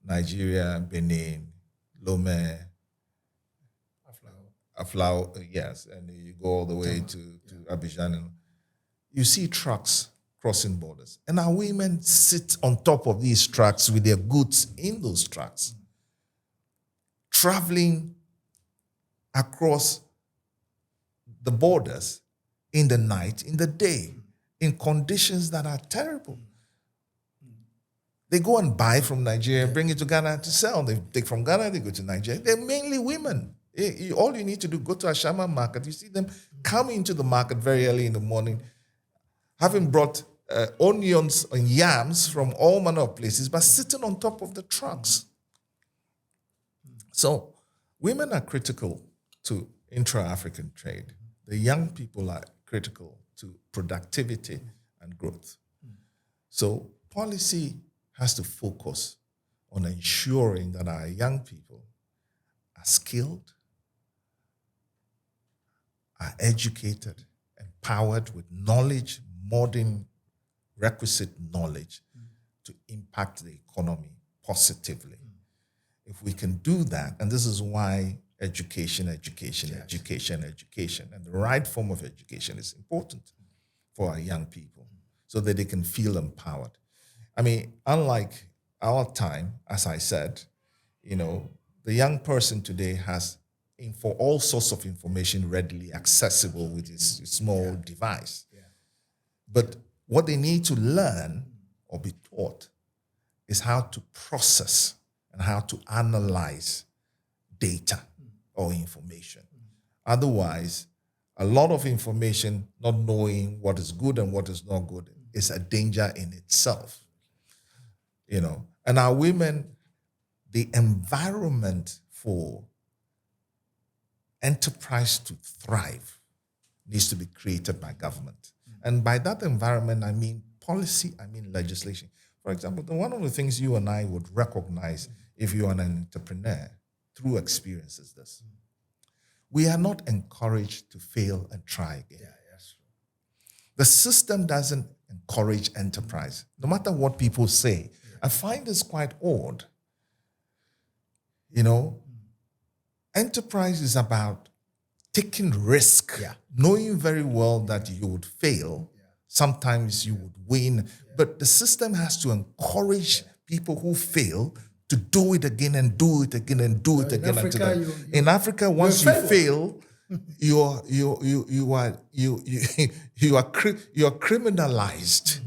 Nigeria, Benin, Lomé, Aflao, yes, and you go all the way to Abidjan, and you see trucks crossing borders. And our women sit on top of these trucks with their goods in those trucks, traveling across the borders in the night, in the day, in conditions that are terrible. They go and buy from Nigeria, bring it to Ghana to sell. They take from Ghana, they go to Nigeria. They're mainly women. All you need to do, go to a Shama market. You see them come into the market very early in the morning, having brought onions and yams from all manner of places, but sitting on top of the trucks. So women are critical to intra-African trade. The young people are critical to productivity and growth. So policy has to focus on ensuring that our young people are skilled, are educated, empowered with knowledge, modern requisite knowledge to impact the economy positively. If we can do that, and this is why education, and the right form of education is important for our young people so that they can feel empowered. I mean, unlike our time, as I said, the young person today has for all sorts of information readily accessible with his small device. Yeah. But what they need to learn or be taught is how to process and how to analyze data or information. Otherwise, a lot of information, not knowing what is good and what is not good, is a danger in itself. And our women, the environment for enterprise to thrive needs to be created by government. And by that environment, I mean policy, I mean legislation. For example, one of the things you and I would recognize if you are an entrepreneur through experience is this. We are not encouraged to fail and try again. Yeah, that's true. The system doesn't encourage enterprise, no matter what people say. I find this quite odd. Enterprise is about taking risk, knowing very well that you would fail. Sometimes you would win, but the system has to encourage people who fail to do it again and do it again and do it again. In Africa, once you fail, you are criminalized.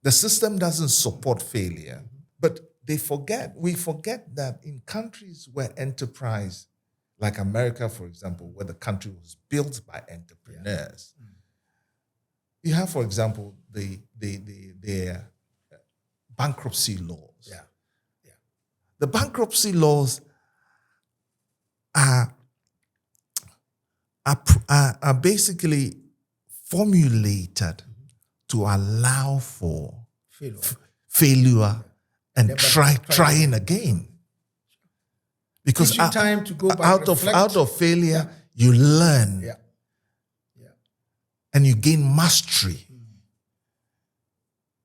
The system doesn't support failure, but we forget that in countries where enterprise, like America, for example, where the country was built by entrepreneurs, you have, for example, the bankruptcy laws. The bankruptcy laws are basically formulated to allow for failure and trying again. Because time to go back, out of failure, you learn. and you gain mastery.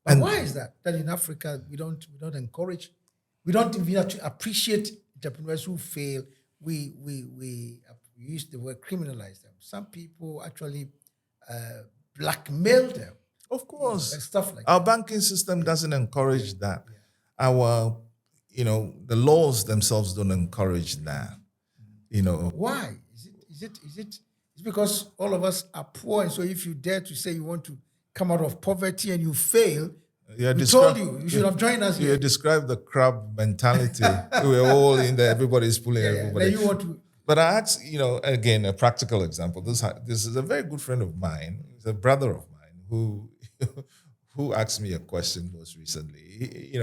But why is that? That in Africa we don't encourage, we don't even have to appreciate entrepreneurs who fail. We use the word criminalize them. Some people actually blackmail them. Of course. And stuff like Our that. banking system doesn't encourage that. Our, the laws themselves don't encourage that. Why? Is it because all of us are poor, and so if you dare to say you want to come out of poverty and you fail, we told you should have joined us here. You described the crab mentality. We're all in there, everybody's pulling everybody. Then you want to. But I asked, again, a practical example. This is a very good friend of mine. He's a brother of mine who asked me a question most recently.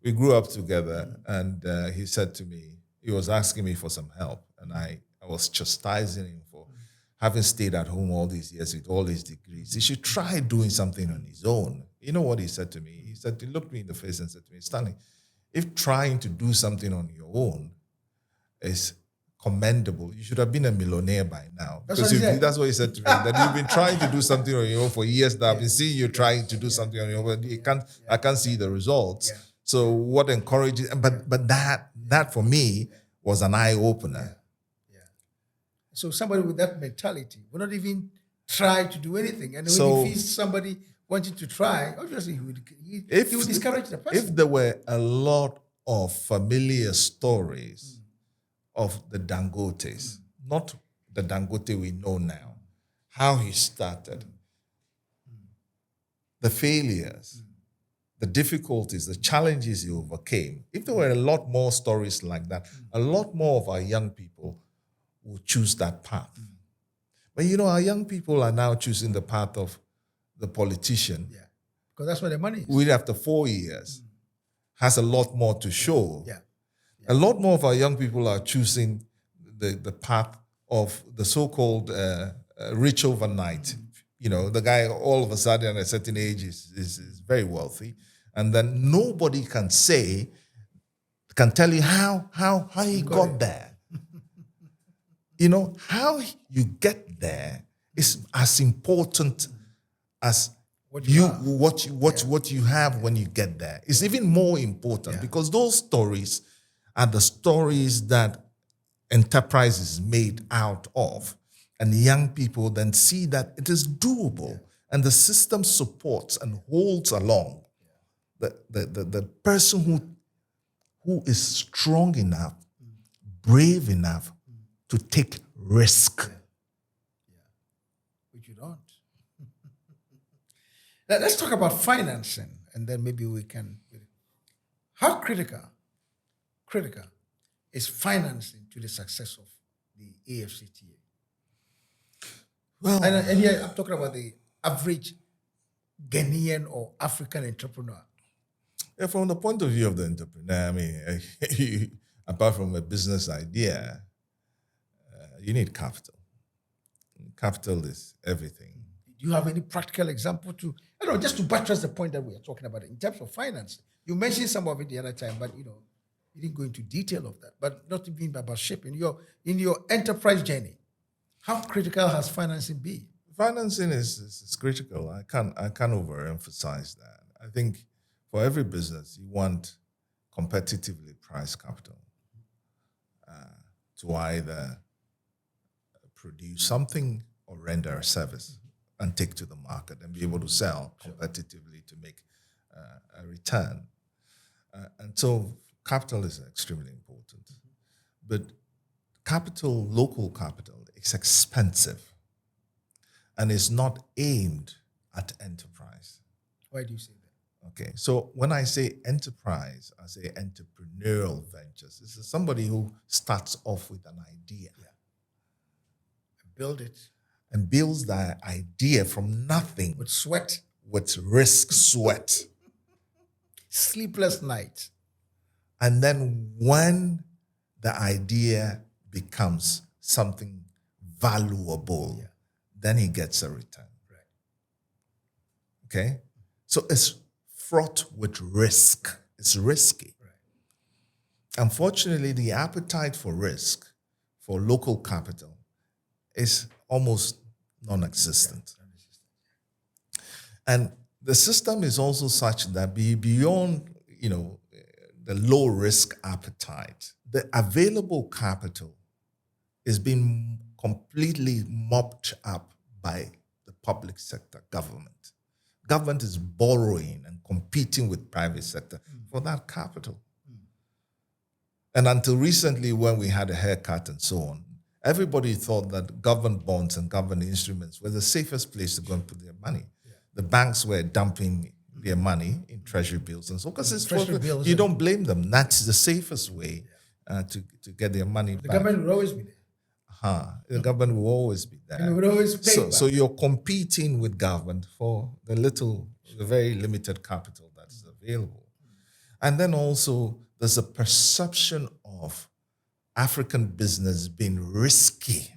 We grew up together, and he said to me, he was asking me for some help, and I was chastising him for having stayed at home all these years with all his degrees. He should try doing something on his own. You know what he said to me? He looked me in the face and said to me, Stanley, if trying to do something on your own is commendable, you should have been a millionaire by now. That's what he said. That's what he said to me, that you've been trying to do something on your own for years now. I've been seeing you trying to do something on your own, but I can't see the results. Yeah. So what encourages, but that for me was an eye-opener. So somebody with that mentality will not even try to do anything. And when he sees somebody wanting to try, obviously he would discourage the person. If there were a lot of familiar stories of the Dangotes, not the Dangote we know now, how he started, the failures, the difficulties, the challenges he overcame, if there were a lot more stories like that, a lot more of our young people will choose that path. But our young people are now choosing the path of the politician. Yeah, because that's where the money is. With after 4 years, has a lot more to show. Yeah. A lot more of our young people are choosing the path of the so-called rich overnight. The guy all of a sudden at a certain age is very wealthy, and then nobody can tell you how he got there. How you get there is as important as what you have when you get there. It's even more important because those stories are the stories that enterprise is made out of. And young people then see that it is doable and the system supports and holds along the person who is strong enough, brave enough to take risk. Which you don't. Now, let's talk about financing, and then maybe we can. How critical is financing to the success of the AfCFTA? Well, and here I'm talking about the average Ghanaian or African entrepreneur. From the point of view of the entrepreneur, apart from a business idea, you need capital. Capital is everything. Do you have any practical example just to buttress the point that we are talking about in terms of finance? You mentioned some of it the other time, but you didn't go into detail of that. But not even about shipping. In your enterprise journey, how critical has financing been? Financing is critical. I can't overemphasize that. I think for every business, you want competitively priced capital to either produce something or render a service and take to the market and be able to sell competitively to make a return. And so capital is extremely important. But local capital, is expensive and is not aimed at enterprise. Why do you say that? Okay, so when I say enterprise, I say entrepreneurial ventures. This is somebody who starts off with an idea. Build it. And builds that idea from nothing. With sweat. With risk, sweat. Sleepless nights. And then when the idea becomes something valuable, then he gets a return. Right. Okay? So it's fraught with risk. It's risky. Right. Unfortunately, the appetite for risk for local capital is almost non-existent. And the system is also such that beyond, the low risk appetite, the available capital is being completely mopped up by the public sector, government. Government is borrowing and competing with private sector for that capital. And until recently, when we had a haircut and so on, everybody thought that government bonds and government instruments were the safest place to go and put their money. Yeah. The banks were dumping their money in treasury bills and so, because you don't blame them. That's the safest way to get their money back. The government will always be there. The government will always be there. And it would always pay so you're competing with government for the very limited capital that's available. And then also there's a perception of African business being risky.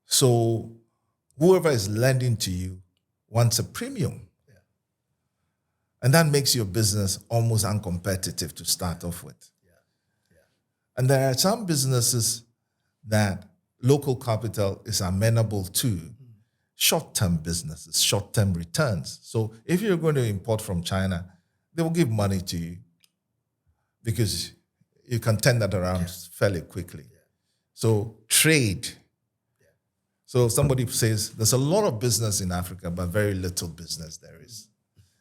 So whoever is lending to you wants a premium. Yeah. And that makes your business almost uncompetitive to start off with. Yeah. Yeah. And there are some businesses that local capital is amenable to, short-term businesses, short-term returns. So if you're going to import from China, they will give money to you because you can turn that around fairly quickly. Yeah. So trade. Yeah. So somebody says there's a lot of business in Africa, but very little business there is.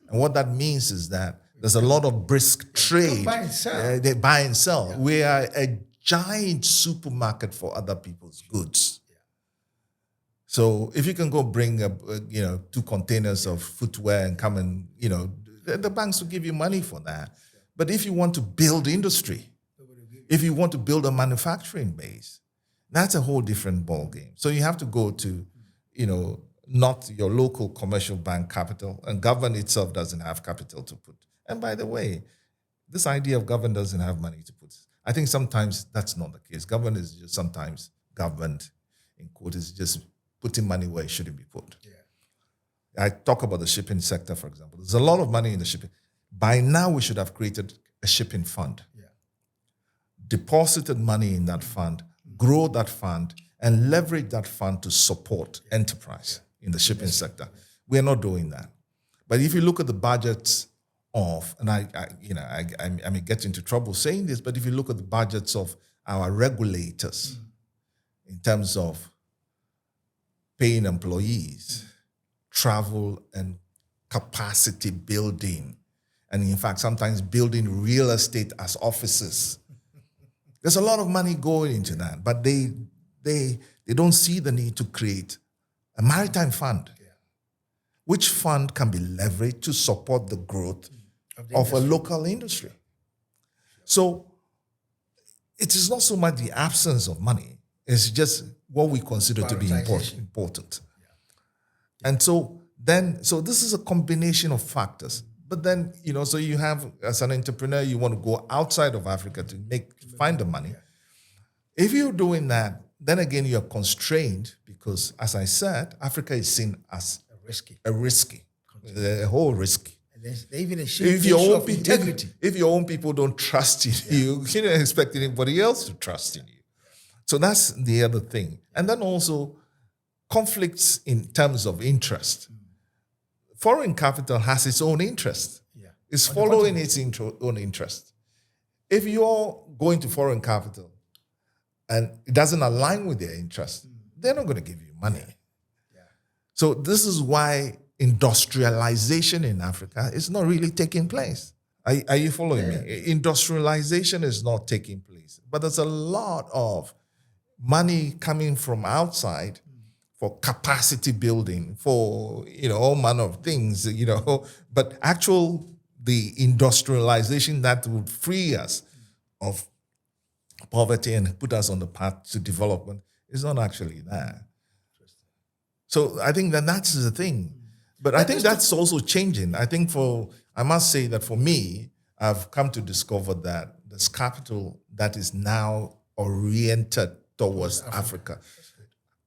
And what that means is that there's a lot of brisk trade. Buy and sell. They buy and sell. Yeah. We are a giant supermarket for other people's goods. Yeah. So if you can go bring 2 containers of footwear and come and, the banks will give you money for that. Yeah. But if you want to build industry, if you want to build a manufacturing base, that's a whole different ballgame. So you have to go to, not your local commercial bank capital, and government itself doesn't have capital to put. And by the way, this idea of government doesn't have money to put, I think sometimes that's not the case. Government is just sometimes, government, in quote, is just putting money where it shouldn't be put. Yeah. I talk about the shipping sector, for example. There's a lot of money in the shipping. By now, we should have created a shipping fund. Yeah. Deposited money in that fund, grow that fund, and leverage that fund to support enterprise in the shipping sector. We're not doing that. But if you look at the budgets of, and I may get into trouble saying this, but if you look at the budgets of our regulators in terms of paying employees, travel and capacity building, and in fact, sometimes building real estate as offices, there's a lot of money going into that, but they don't see the need to create a maritime fund, which fund can be leveraged to support the growth of a local industry. So it is not so much the absence of money, it's just what we consider to be important. Yeah. And so this is a combination of factors. But then, so you have, as an entrepreneur, you want to go outside of Africa to find the money. If you're doing that, then again, you're constrained because, as I said, Africa is seen as a whole risky. And they even if your own people don't trust in you, you don't expect anybody else to trust in you. So that's the other thing. And then also conflicts in terms of interest. Foreign capital has its own interest. Yeah. It's following its own interest. If you're going to foreign capital and it doesn't align with their interest, they're not going to give you money. Yeah. So this is why industrialization in Africa is not really taking place. Are you following me? Industrialization is not taking place. But there's a lot of money coming from outside for capacity building, for all manner of things, but the industrialization that would free us of poverty and put us on the path to development is not actually there. So I think that's the thing. But I think that's also changing. I must say that for me, I've come to discover that there's capital that is now oriented towards Africa.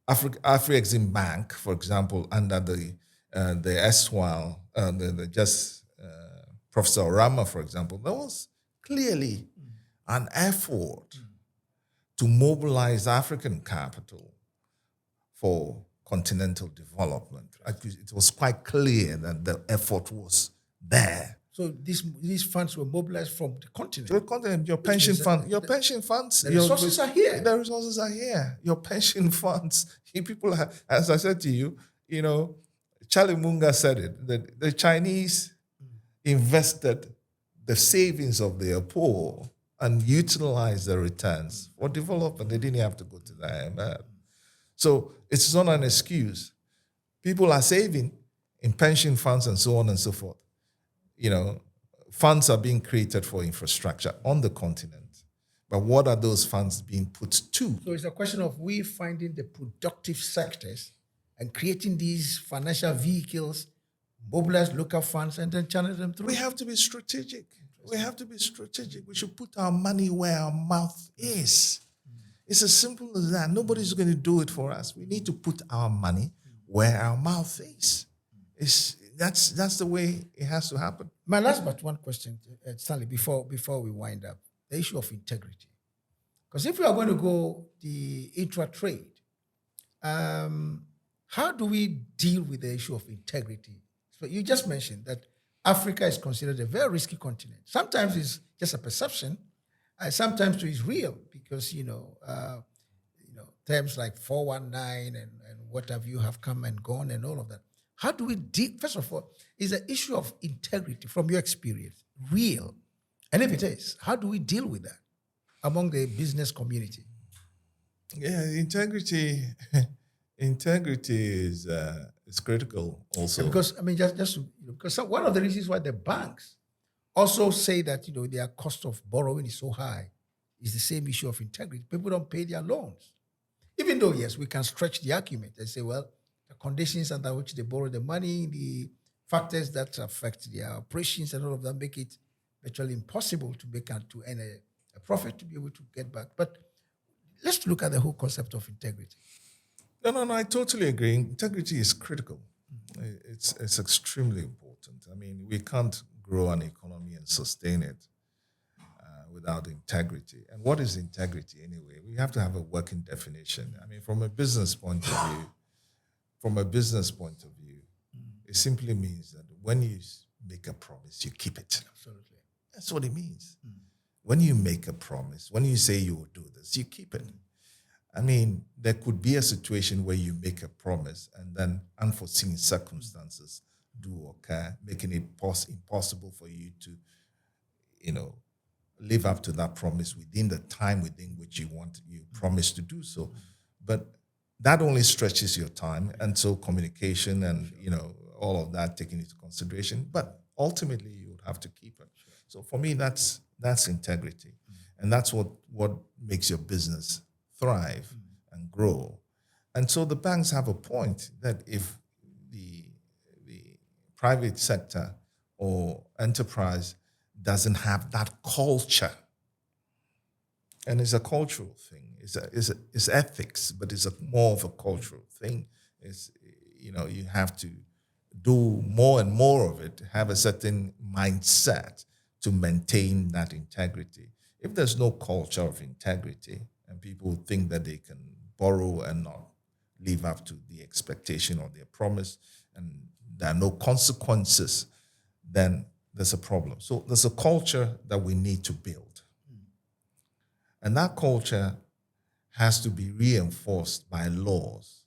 Afrexim Bank, for example, under the erstwhile, Professor Orama, for example, there was clearly an effort to mobilize African capital for continental development. It was quite clear that the effort was there. So these funds were mobilized from the continent. The continent, your pension funds, the resources are here. The resources are here. Your pension funds, people are, as I said to you, Charlie Munger said it, that the Chinese invested the savings of their poor and utilized the returns for development. They didn't have to go to the IMF. So it's not an excuse. People are saving in pension funds and so on and so forth. Funds are being created for infrastructure on the continent. But what are those funds being put to? So it's a question of we finding the productive sectors and creating these financial vehicles, mobilize local funds, and then channel them through. We have to be strategic. We should put our money where our mouth is. It's as simple as that. Nobody's going to do it for us. We need to put our money where our mouth is. That's the way it has to happen. My last but one question, Stanley, before we wind up, the issue of integrity. Because if we are going to go the intra-trade, how do we deal with the issue of integrity? So you just mentioned that Africa is considered a very risky continent. Sometimes it's just a perception, sometimes it's real because terms like 419 and what have you have come and gone and all of that. How do we deal? First of all, is the issue of integrity from your experience real? And if it is, how do we deal with that among the business community? Yeah, integrity is critical also. Because because one of the reasons why the banks also say that their cost of borrowing is so high is the same issue of integrity. People don't pay their loans, even though yes, we can stretch the argument and say, well, the conditions under which they borrow the money, the factors that affect their operations and all of that make it virtually impossible to earn a profit to be able to get back. But let's look at the whole concept of integrity. No, I totally agree. Integrity is critical. It's extremely important. I mean, we can't grow an economy and sustain it without integrity. And what is integrity anyway? We have to have a working definition. I mean, from a business point of view, it simply means that when you make a promise, you keep it. Absolutely. That's what it means. When you make a promise, when you say you will do this, you keep it. I mean, there could be a situation where you make a promise and then unforeseen circumstances do occur, making it impossible for you to, live up to that promise within the time within which you promise to do so. But that only stretches your time, and so communication and all of that taken into consideration. But ultimately, you would have to keep it. So for me, that's integrity, and that's what makes your business thrive and grow. And so the banks have a point that if the private sector or enterprise doesn't have that culture, and it's a cultural thing, it's ethics, but it's more of a cultural thing. You have to do more and more of it, have a certain mindset to maintain that integrity. If there's no culture of integrity and people think that they can borrow and not live up to the expectation or their promise and there are no consequences, then there's a problem. So there's a culture that we need to build. And that culture has to be reinforced by laws,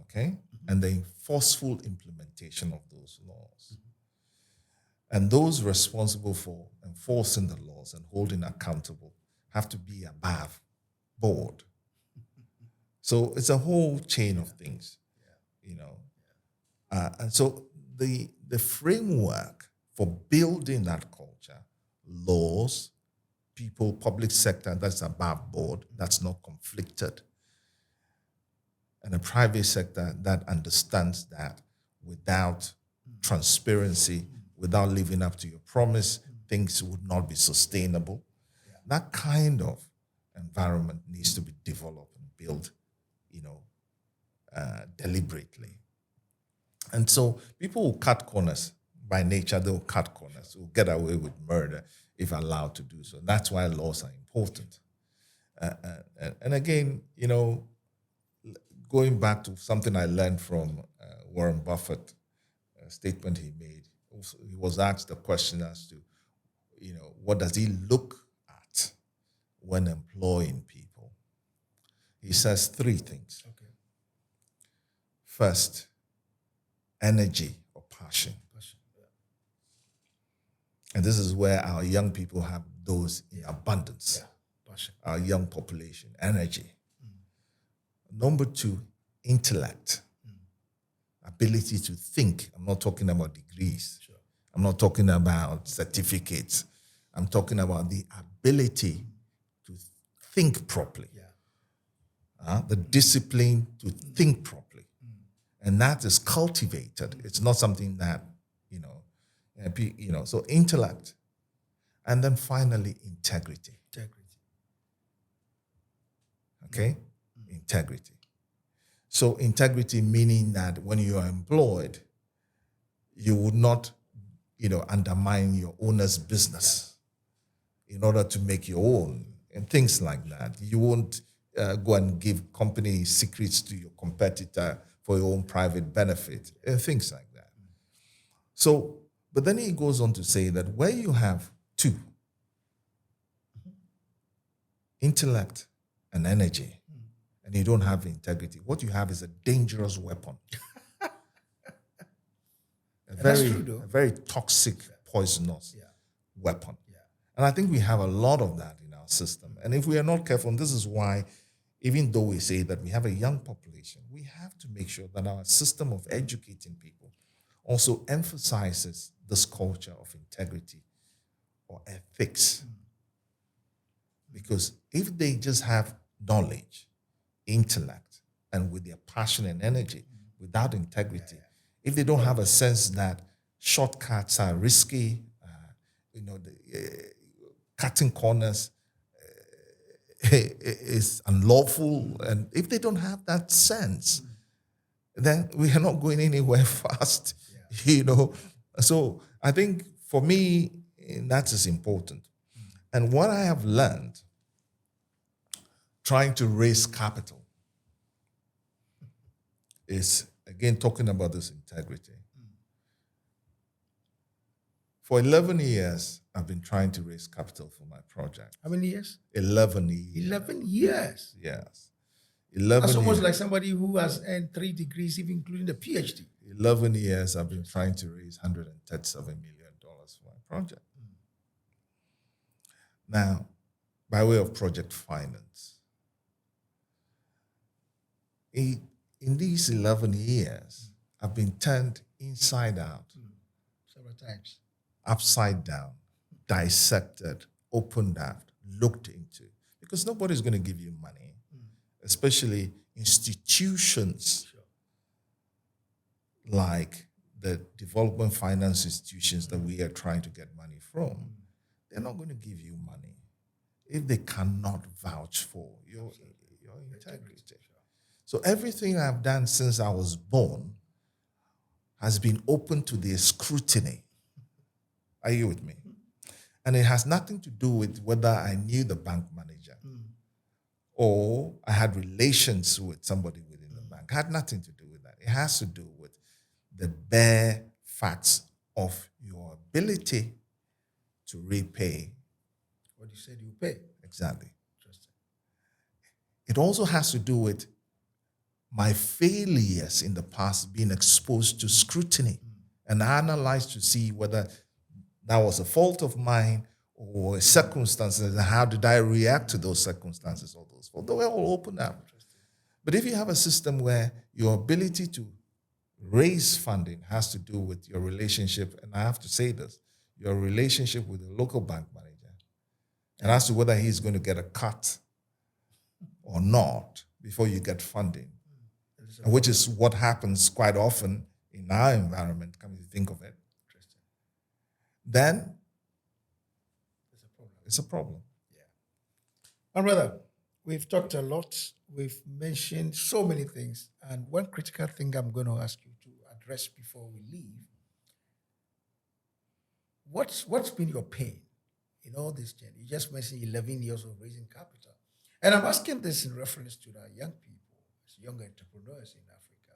okay? And the forceful implementation of those laws. And those responsible for enforcing the laws and holding accountable have to be above board. So it's a whole chain of things, and so the framework for building that culture, laws, people, public sector that's above board, that's not conflicted, and a private sector that understands that without transparency, without living up to your promise, things would not be sustainable. That kind of environment needs to be developed and built, deliberately. And so people will cut corners. By nature, they will cut corners, will get away with murder if allowed to do so. That's why laws are important. And again, going back to something I learned from Warren Buffett, a statement he made. Also, he was asked the question as to, what does he look at when employing people? He says three things. Okay. First, energy or passion. Yeah. And this is where our young people have those in abundance. Yeah. Passion. Our young population, energy. Number two, intellect. Ability to think. I'm not talking about degrees. Sure. I'm not talking about certificates. I'm talking about the ability to think properly. Yeah. The discipline to think properly. And that is cultivated. It's not something that, so intellect. And then finally, integrity. Integrity. Okay? Integrity. So integrity meaning that when you are employed, you would not, undermine your owner's business in order to make your own and things like that. You won't go and give company secrets to your competitor for your own private benefit and things like that. So, but then he goes on to say that where you have two, intellect and energy, and you don't have integrity, what you have is a dangerous weapon. That's true, though. A very toxic, poisonous Yeah. weapon. Yeah. And I think we have a lot of that in our system. And if we are not careful, and this is why, even though we say that we have a young population, we have to make sure that our system of educating people also emphasizes this culture of integrity or ethics. Because if they just have knowledge, intellect, and with their passion and energy, without integrity, if they don't have a sense that shortcuts are risky, cutting corners is unlawful, and if they don't have that sense, then we are not going anywhere fast, So I think for me, that is important. And what I have learned trying to raise capital is, again, talking about this integrity. For 11 years, I've been trying to raise capital for my project. How many years? 11 years. 11 years. Yes. 11 That's almost years. like somebody who has earned 3 degrees, even including the PhD. 11 years I've been trying to raise $137 million for my project. Now, by way of project finance, in these 11 years, I've been turned inside out, Several times. upside down, dissected, opened up, looked into. Because nobody's going to give you money, especially institutions like the development finance institutions that we are trying to get money from. They're not going to give you money if they cannot vouch for your integrity. So everything I've done since I was born has been open to their scrutiny. Are you with me? And it has nothing to do with whether I knew the bank manager or I had relations with somebody within the bank. It had nothing to do with that. It has to do with the bare facts of your ability to repay. What you said you pay. Exactly. Interesting. It also has to do with my failures in the past being exposed to scrutiny and analyzed to see whether that was a fault of mine or circumstances, and how did I react to those circumstances or those faults. They were all open up. But if you have a system where your ability to raise funding has to do with your relationship, and I have to say this, your relationship with the local bank manager, and as to whether he's going to get a cut or not before you get funding, which is what happens quite often in our environment, come to think of it, then it's a problem. Yeah. My brother, we've talked a lot. We've mentioned so many things. And one critical thing I'm going to ask you to address before we leave, what's been your pain in all this journey? You just mentioned 11 years of raising capital. And I'm asking this in reference to the young people. As young entrepreneurs in Africa.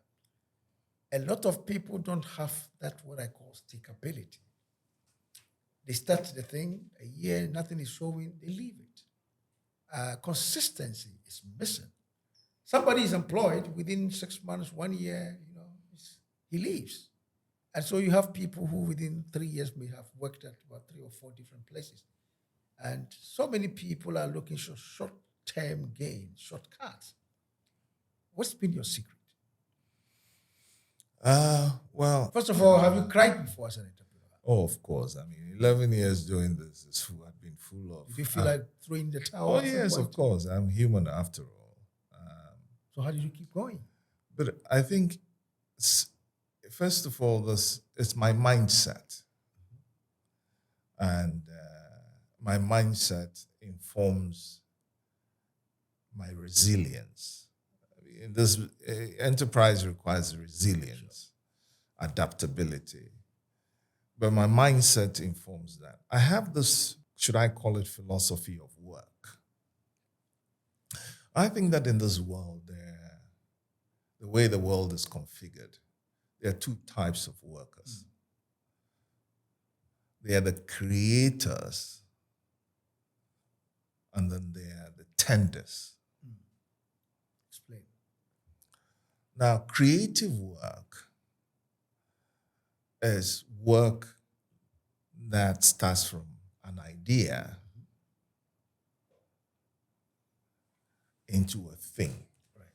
A lot of people don't have that, what I call stickability. They start the thing, a year, nothing is showing, they leave it. Consistency is missing. Somebody is employed within 6 months, 1 year, he leaves. And so you have people who within 3 years may have worked at about 3 or 4 different places. And so many people are looking for short-term gain, shortcuts. What's been your secret? Well, First of all, have you cried before as an entrepreneur? oh, of course. I mean, 11 years doing this I've been full of. Did you feel like throwing the towel? Oh, at some yes, point? of course. I'm human after all. So how did you keep going? But I think, first of all, it's my mindset. And my mindset informs my resilience. I mean, this enterprise requires resilience, adaptability. But my mindset informs that. I have this, should I call it, philosophy of work. I think that in this world, the way the world is configured, there are 2 types of workers. They are the creators, and then they are the tenders. Explain. Now, creative work is work that starts from an idea into a thing. Right.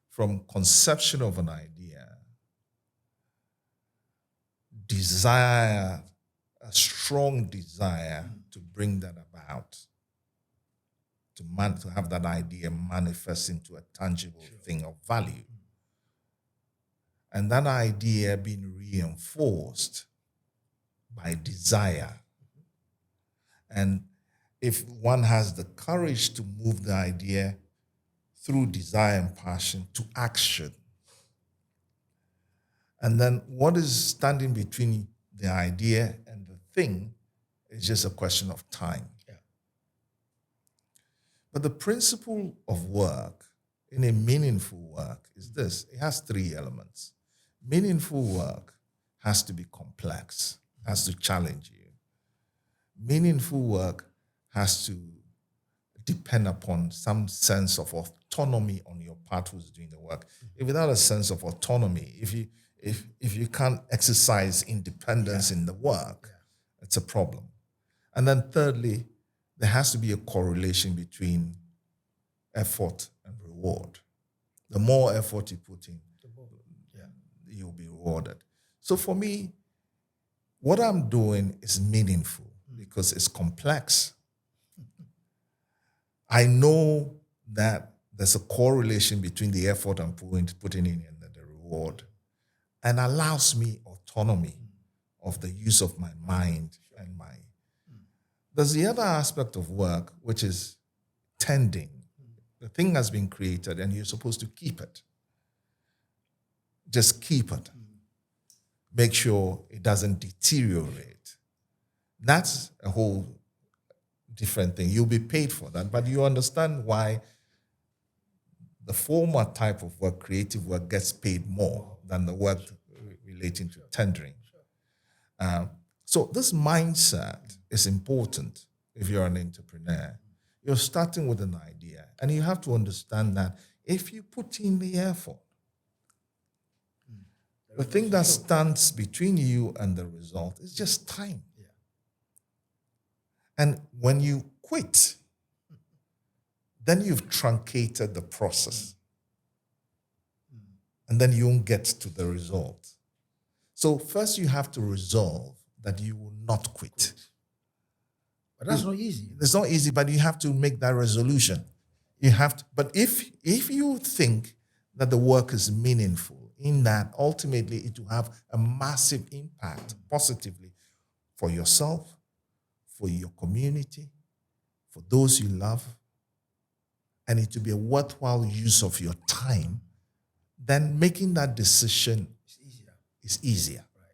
From conception of an idea, desire, a strong desire to bring that about, to have that idea manifest into a tangible thing of value. And that idea being reinforced by desire. And if one has the courage to move the idea through desire and passion to action, and then what is standing between the idea and the thing is just a question of time. Yeah. But the principle of work, in a meaningful work, is this. It has 3 elements. Meaningful work has to be complex, has to challenge you. Meaningful work has to depend upon some sense of autonomy on your part who's doing the work. If without a sense of autonomy, if you can't exercise independence in the work, it's a problem. And then thirdly, there has to be a correlation between effort and reward. The more effort you put in, you'll be rewarded. So for me, what I'm doing is meaningful because it's complex. I know that there's a correlation between the effort I'm putting in and the reward, and allows me autonomy of the use of my mind and my. There's the other aspect of work, which is tending. The thing has been created and you're supposed to keep it. Just keep it. Make sure it doesn't deteriorate. That's a whole different thing. You'll be paid for that, but you understand why the former type of work, creative work, gets paid more than the work relating to tendering. So this mindset is important if you're an entrepreneur. You're starting with an idea, and you have to understand that if you put in the effort, the thing that stands between you and the result is just time. Yeah. And when you quit, then you've truncated the process. And then you won't get to the result. So first you have to resolve that you will not quit. But that's not easy. It's not easy, but you have to make that resolution. You have to, but if you think that the work is meaningful, in that ultimately it will have a massive impact positively for yourself, for your community, for those you love, and it will be a worthwhile use of your time, then making that decision is easier. Right.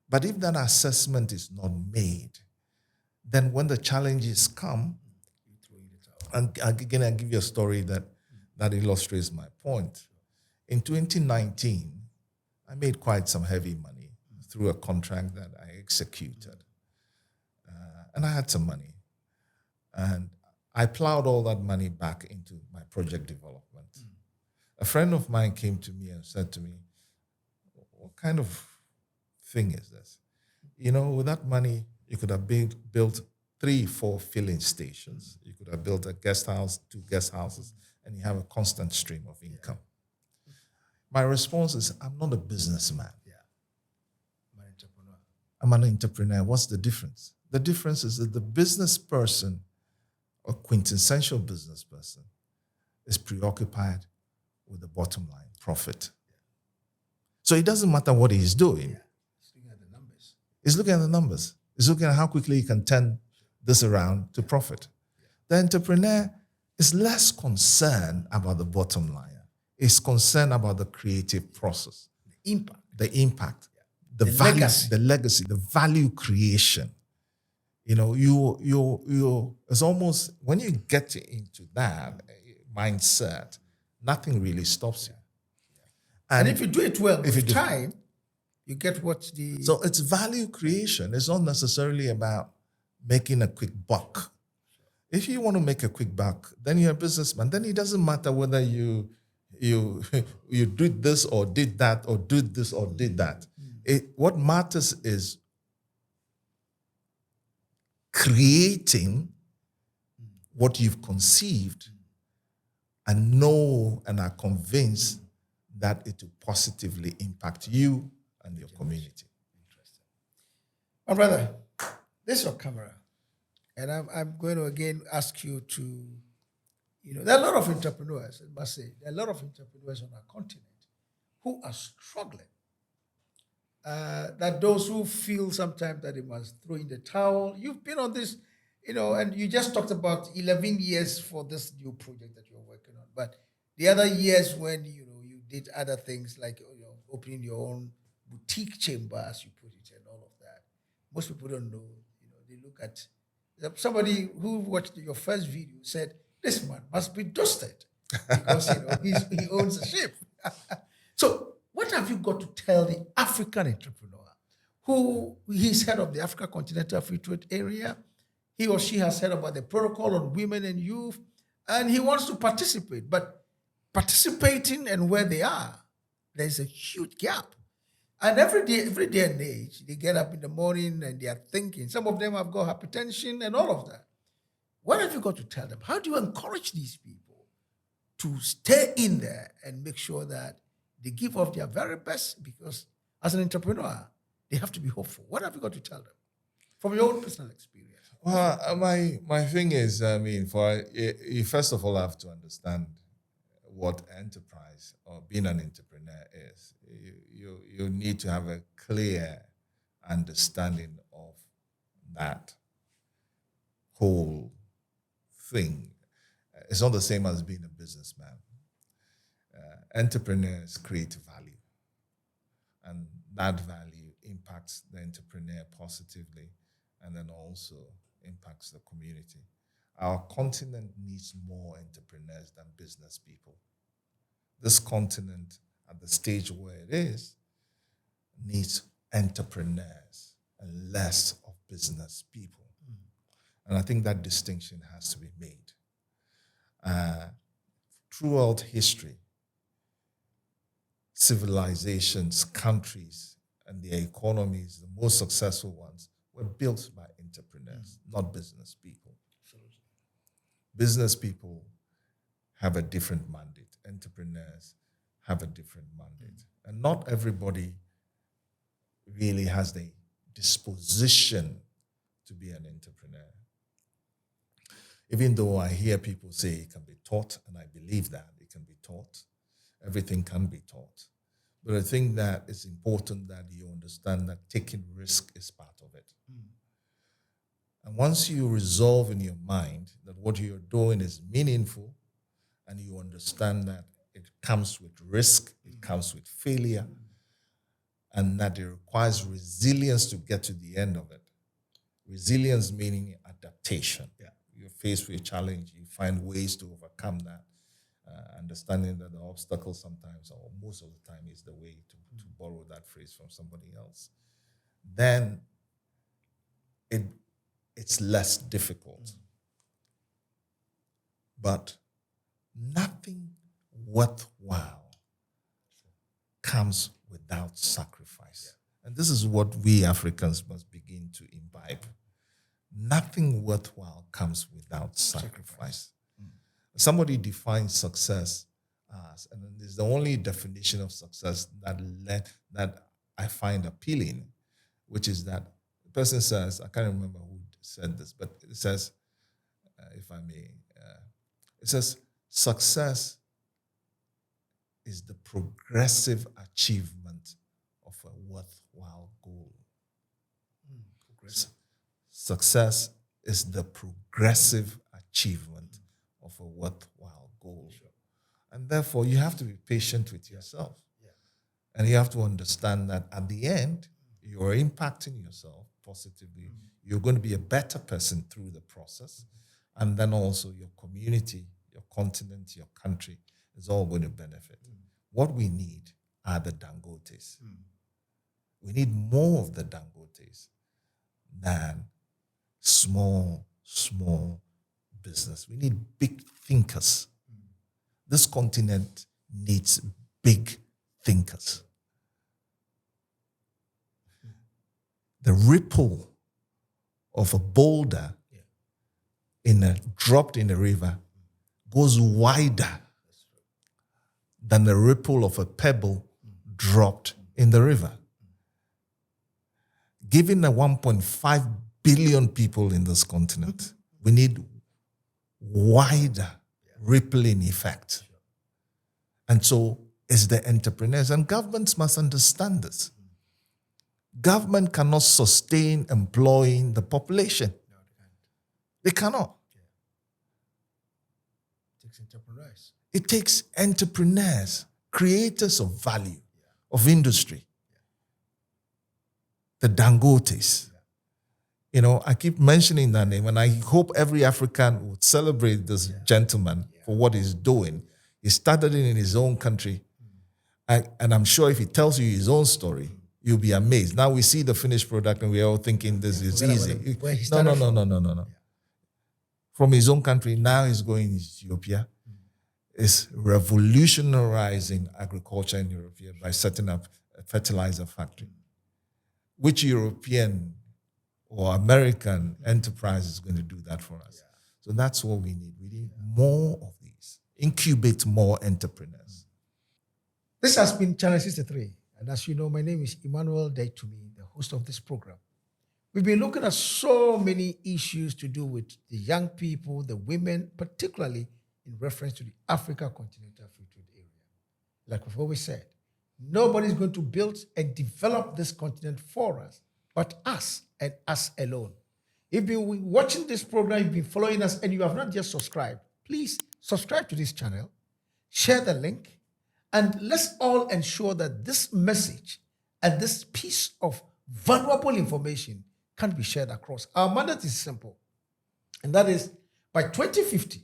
But if that assessment is not made, then when the challenges come, and again, I'll give you a story that that illustrates my point. In 2019, I made quite some heavy money through a contract that I executed. And I had some money. And I plowed all that money back into my project development. A friend of mine came to me and said to me, what kind of thing is this? With that money, you could have built 3-4 filling stations. You could have built a guest house, 2 guest houses, and you have a constant stream of income. My response is, I'm not a businessman. I'm an entrepreneur. I'm an entrepreneur. What's the difference? The difference is that the business person, or quintessential business person, is preoccupied with the bottom line, profit. So it doesn't matter what he's doing. He's looking at the numbers. He's looking at the numbers. He's looking at how quickly he can turn this around to profit. The entrepreneur is less concerned about the bottom line. He's concerned about the creative process. The impact, the value, legacy. the legacy, the value creation. It's almost, when you get into that mindset, nothing really stops you. And if you do it well, if with you do- time, you get what the... So it's value creation. It's not necessarily about making a quick buck. If you want to make a quick buck, then you're a businessman. Then it doesn't matter whether you did this or did that or did this or did that. What matters is creating what you've conceived and know and are convinced that it will positively impact you and your community. My brother, this is your camera. And I'm going to again ask you to, there are a lot of entrepreneurs, I must say, there are a lot of entrepreneurs on our continent who are struggling. That those who feel sometimes that they must throw in the towel. You've been on this, and you just talked about 11 years for this new project that you're working on. But the other years when, you did other things like opening your own boutique chamber, as you put it, and all of that. Most people don't know. They look at somebody who watched your first video said, "This man must be dusted because he owns a ship." So, what have you got to tell the African entrepreneur who he's head of the Africa Continental Free Trade Area? He or she has heard about the protocol on women and youth, and he wants to participate, but participating and where they are, there's a huge gap. And every day and age, they get up in the morning and they are thinking. Some of them have got hypertension and all of that. What have you got to tell them? How do you encourage these people to stay in there and make sure that they give off their very best? Because as an entrepreneur, they have to be hopeful. What have you got to tell them from your own personal experience? Well, my thing is, you first of all have to understand what enterprise or being an entrepreneur is. You need to have a clear understanding of that whole thing. It's not the same as being a businessman. Entrepreneurs create value, and that value impacts the entrepreneur positively, and then also impacts the community. Our continent needs more entrepreneurs than business people. This continent, at the stage where it is, needs entrepreneurs and less of business people. And I think that distinction has to be made. Throughout history, civilizations, countries, and their economies, the most successful ones, were built by entrepreneurs, not business people. Business people have a different mandate. Entrepreneurs have a different mandate. And not everybody really has the disposition to be an entrepreneur. Even though I hear people say it can be taught, and I believe that it can be taught. Everything can be taught. But I think that it's important that you understand that taking risk is part of it. And once you resolve in your mind that what you're doing is meaningful, and you understand that it comes with risk, it comes with failure, and that it requires resilience to get to the end of it. Resilience meaning adaptation. You're faced with a challenge, you find ways to overcome that. understanding that the obstacle sometimes, or most of the time, is the way, to borrow that phrase from somebody else, then it's less difficult. But nothing worthwhile comes without sacrifice. And this is what we Africans must begin to imbibe. Nothing worthwhile comes without sacrifice. Somebody defines success as, and it's the only definition of success that I find appealing, which is that the person says, I can't remember who said this, but it says, if I may, it says, success is the progressive achievement of a worthwhile goal. Success is the progressive achievement of a worthwhile goal. And therefore, you have to be patient with yourself. And you have to understand that at the end, you're impacting yourself positively. You're going to be a better person through the process. And then also your community, your continent, your country is all going to benefit. What we need are the Dangotes. We need more of the Dangotes than small business. We need big thinkers. This continent needs big thinkers. The ripple of a boulder dropped in a river goes wider than the ripple of a pebble dropped in the river. Given the 1.5 billion people in this continent, we need wider rippling effect. And so it's the entrepreneurs, and governments must understand this. Government cannot sustain employing the population. They cannot. It takes entrepreneurs. It takes entrepreneurs, creators of value, of industry. The Dangotes. You know, I keep mentioning that name, and I hope every African would celebrate this gentleman for what he's doing. He started it in his own country. And I'm sure if he tells you his own story, you'll be amazed. Now we see the finished product and we're all thinking this is easy. No. From his own country, now he's going to Ethiopia. Is revolutionizing agriculture in Europe by setting up a fertilizer factory. Which European or American enterprise is going to do that for us? So that's what we need. We need more of these. Incubate more entrepreneurs. This has been Channel 63. And as you know, my name is Emmanuel Daitumi, the host of this program. We've been looking at so many issues to do with the young people, the women, particularly in reference to the Africa Continental Free Trade Area. Like we've always said, nobody's going to build and develop this continent for us, but us and us alone. If you've been watching this program, you've been following us, and you have not yet subscribed, please subscribe to this channel, share the link, and let's all ensure that this message and this piece of valuable information can be shared across. Our mandate is simple, and that is by 2050,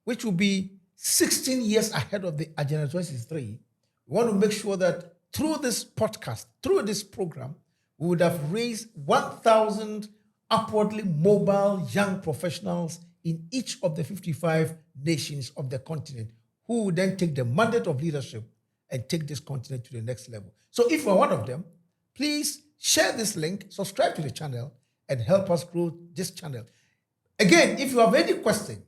which will be 16 years ahead of the Agenda 2063, we want to make sure that through this podcast, through this program, we would have raised 1,000 upwardly mobile young professionals in each of the 55 nations of the continent who would then take the mandate of leadership and take this continent to the next level. So if you're one of them, please share this link, subscribe to the channel, and help us grow this channel. Again, if you have any question,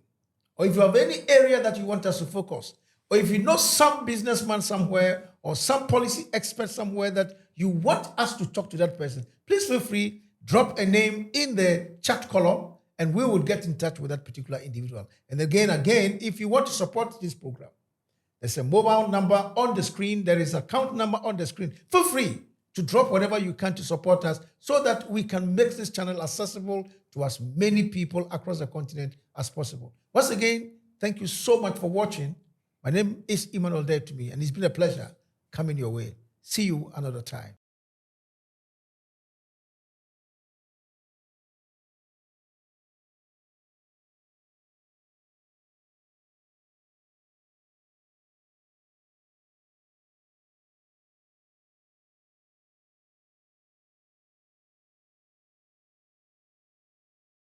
or if you have any area that you want us to focus, or if you know some businessman somewhere or some policy expert somewhere that you want us to talk to that person, please feel free, drop a name in the chat column, and we will get in touch with that particular individual. And again, if you want to support this program, there's a mobile number on the screen, there is an account number on the screen. Feel free to drop whatever you can to support us so that we can make this channel accessible to as many people across the continent as possible. Once again, thank you so much for watching. My name is Emmanuel Daitumi, and it's been a pleasure coming your way. See you another time.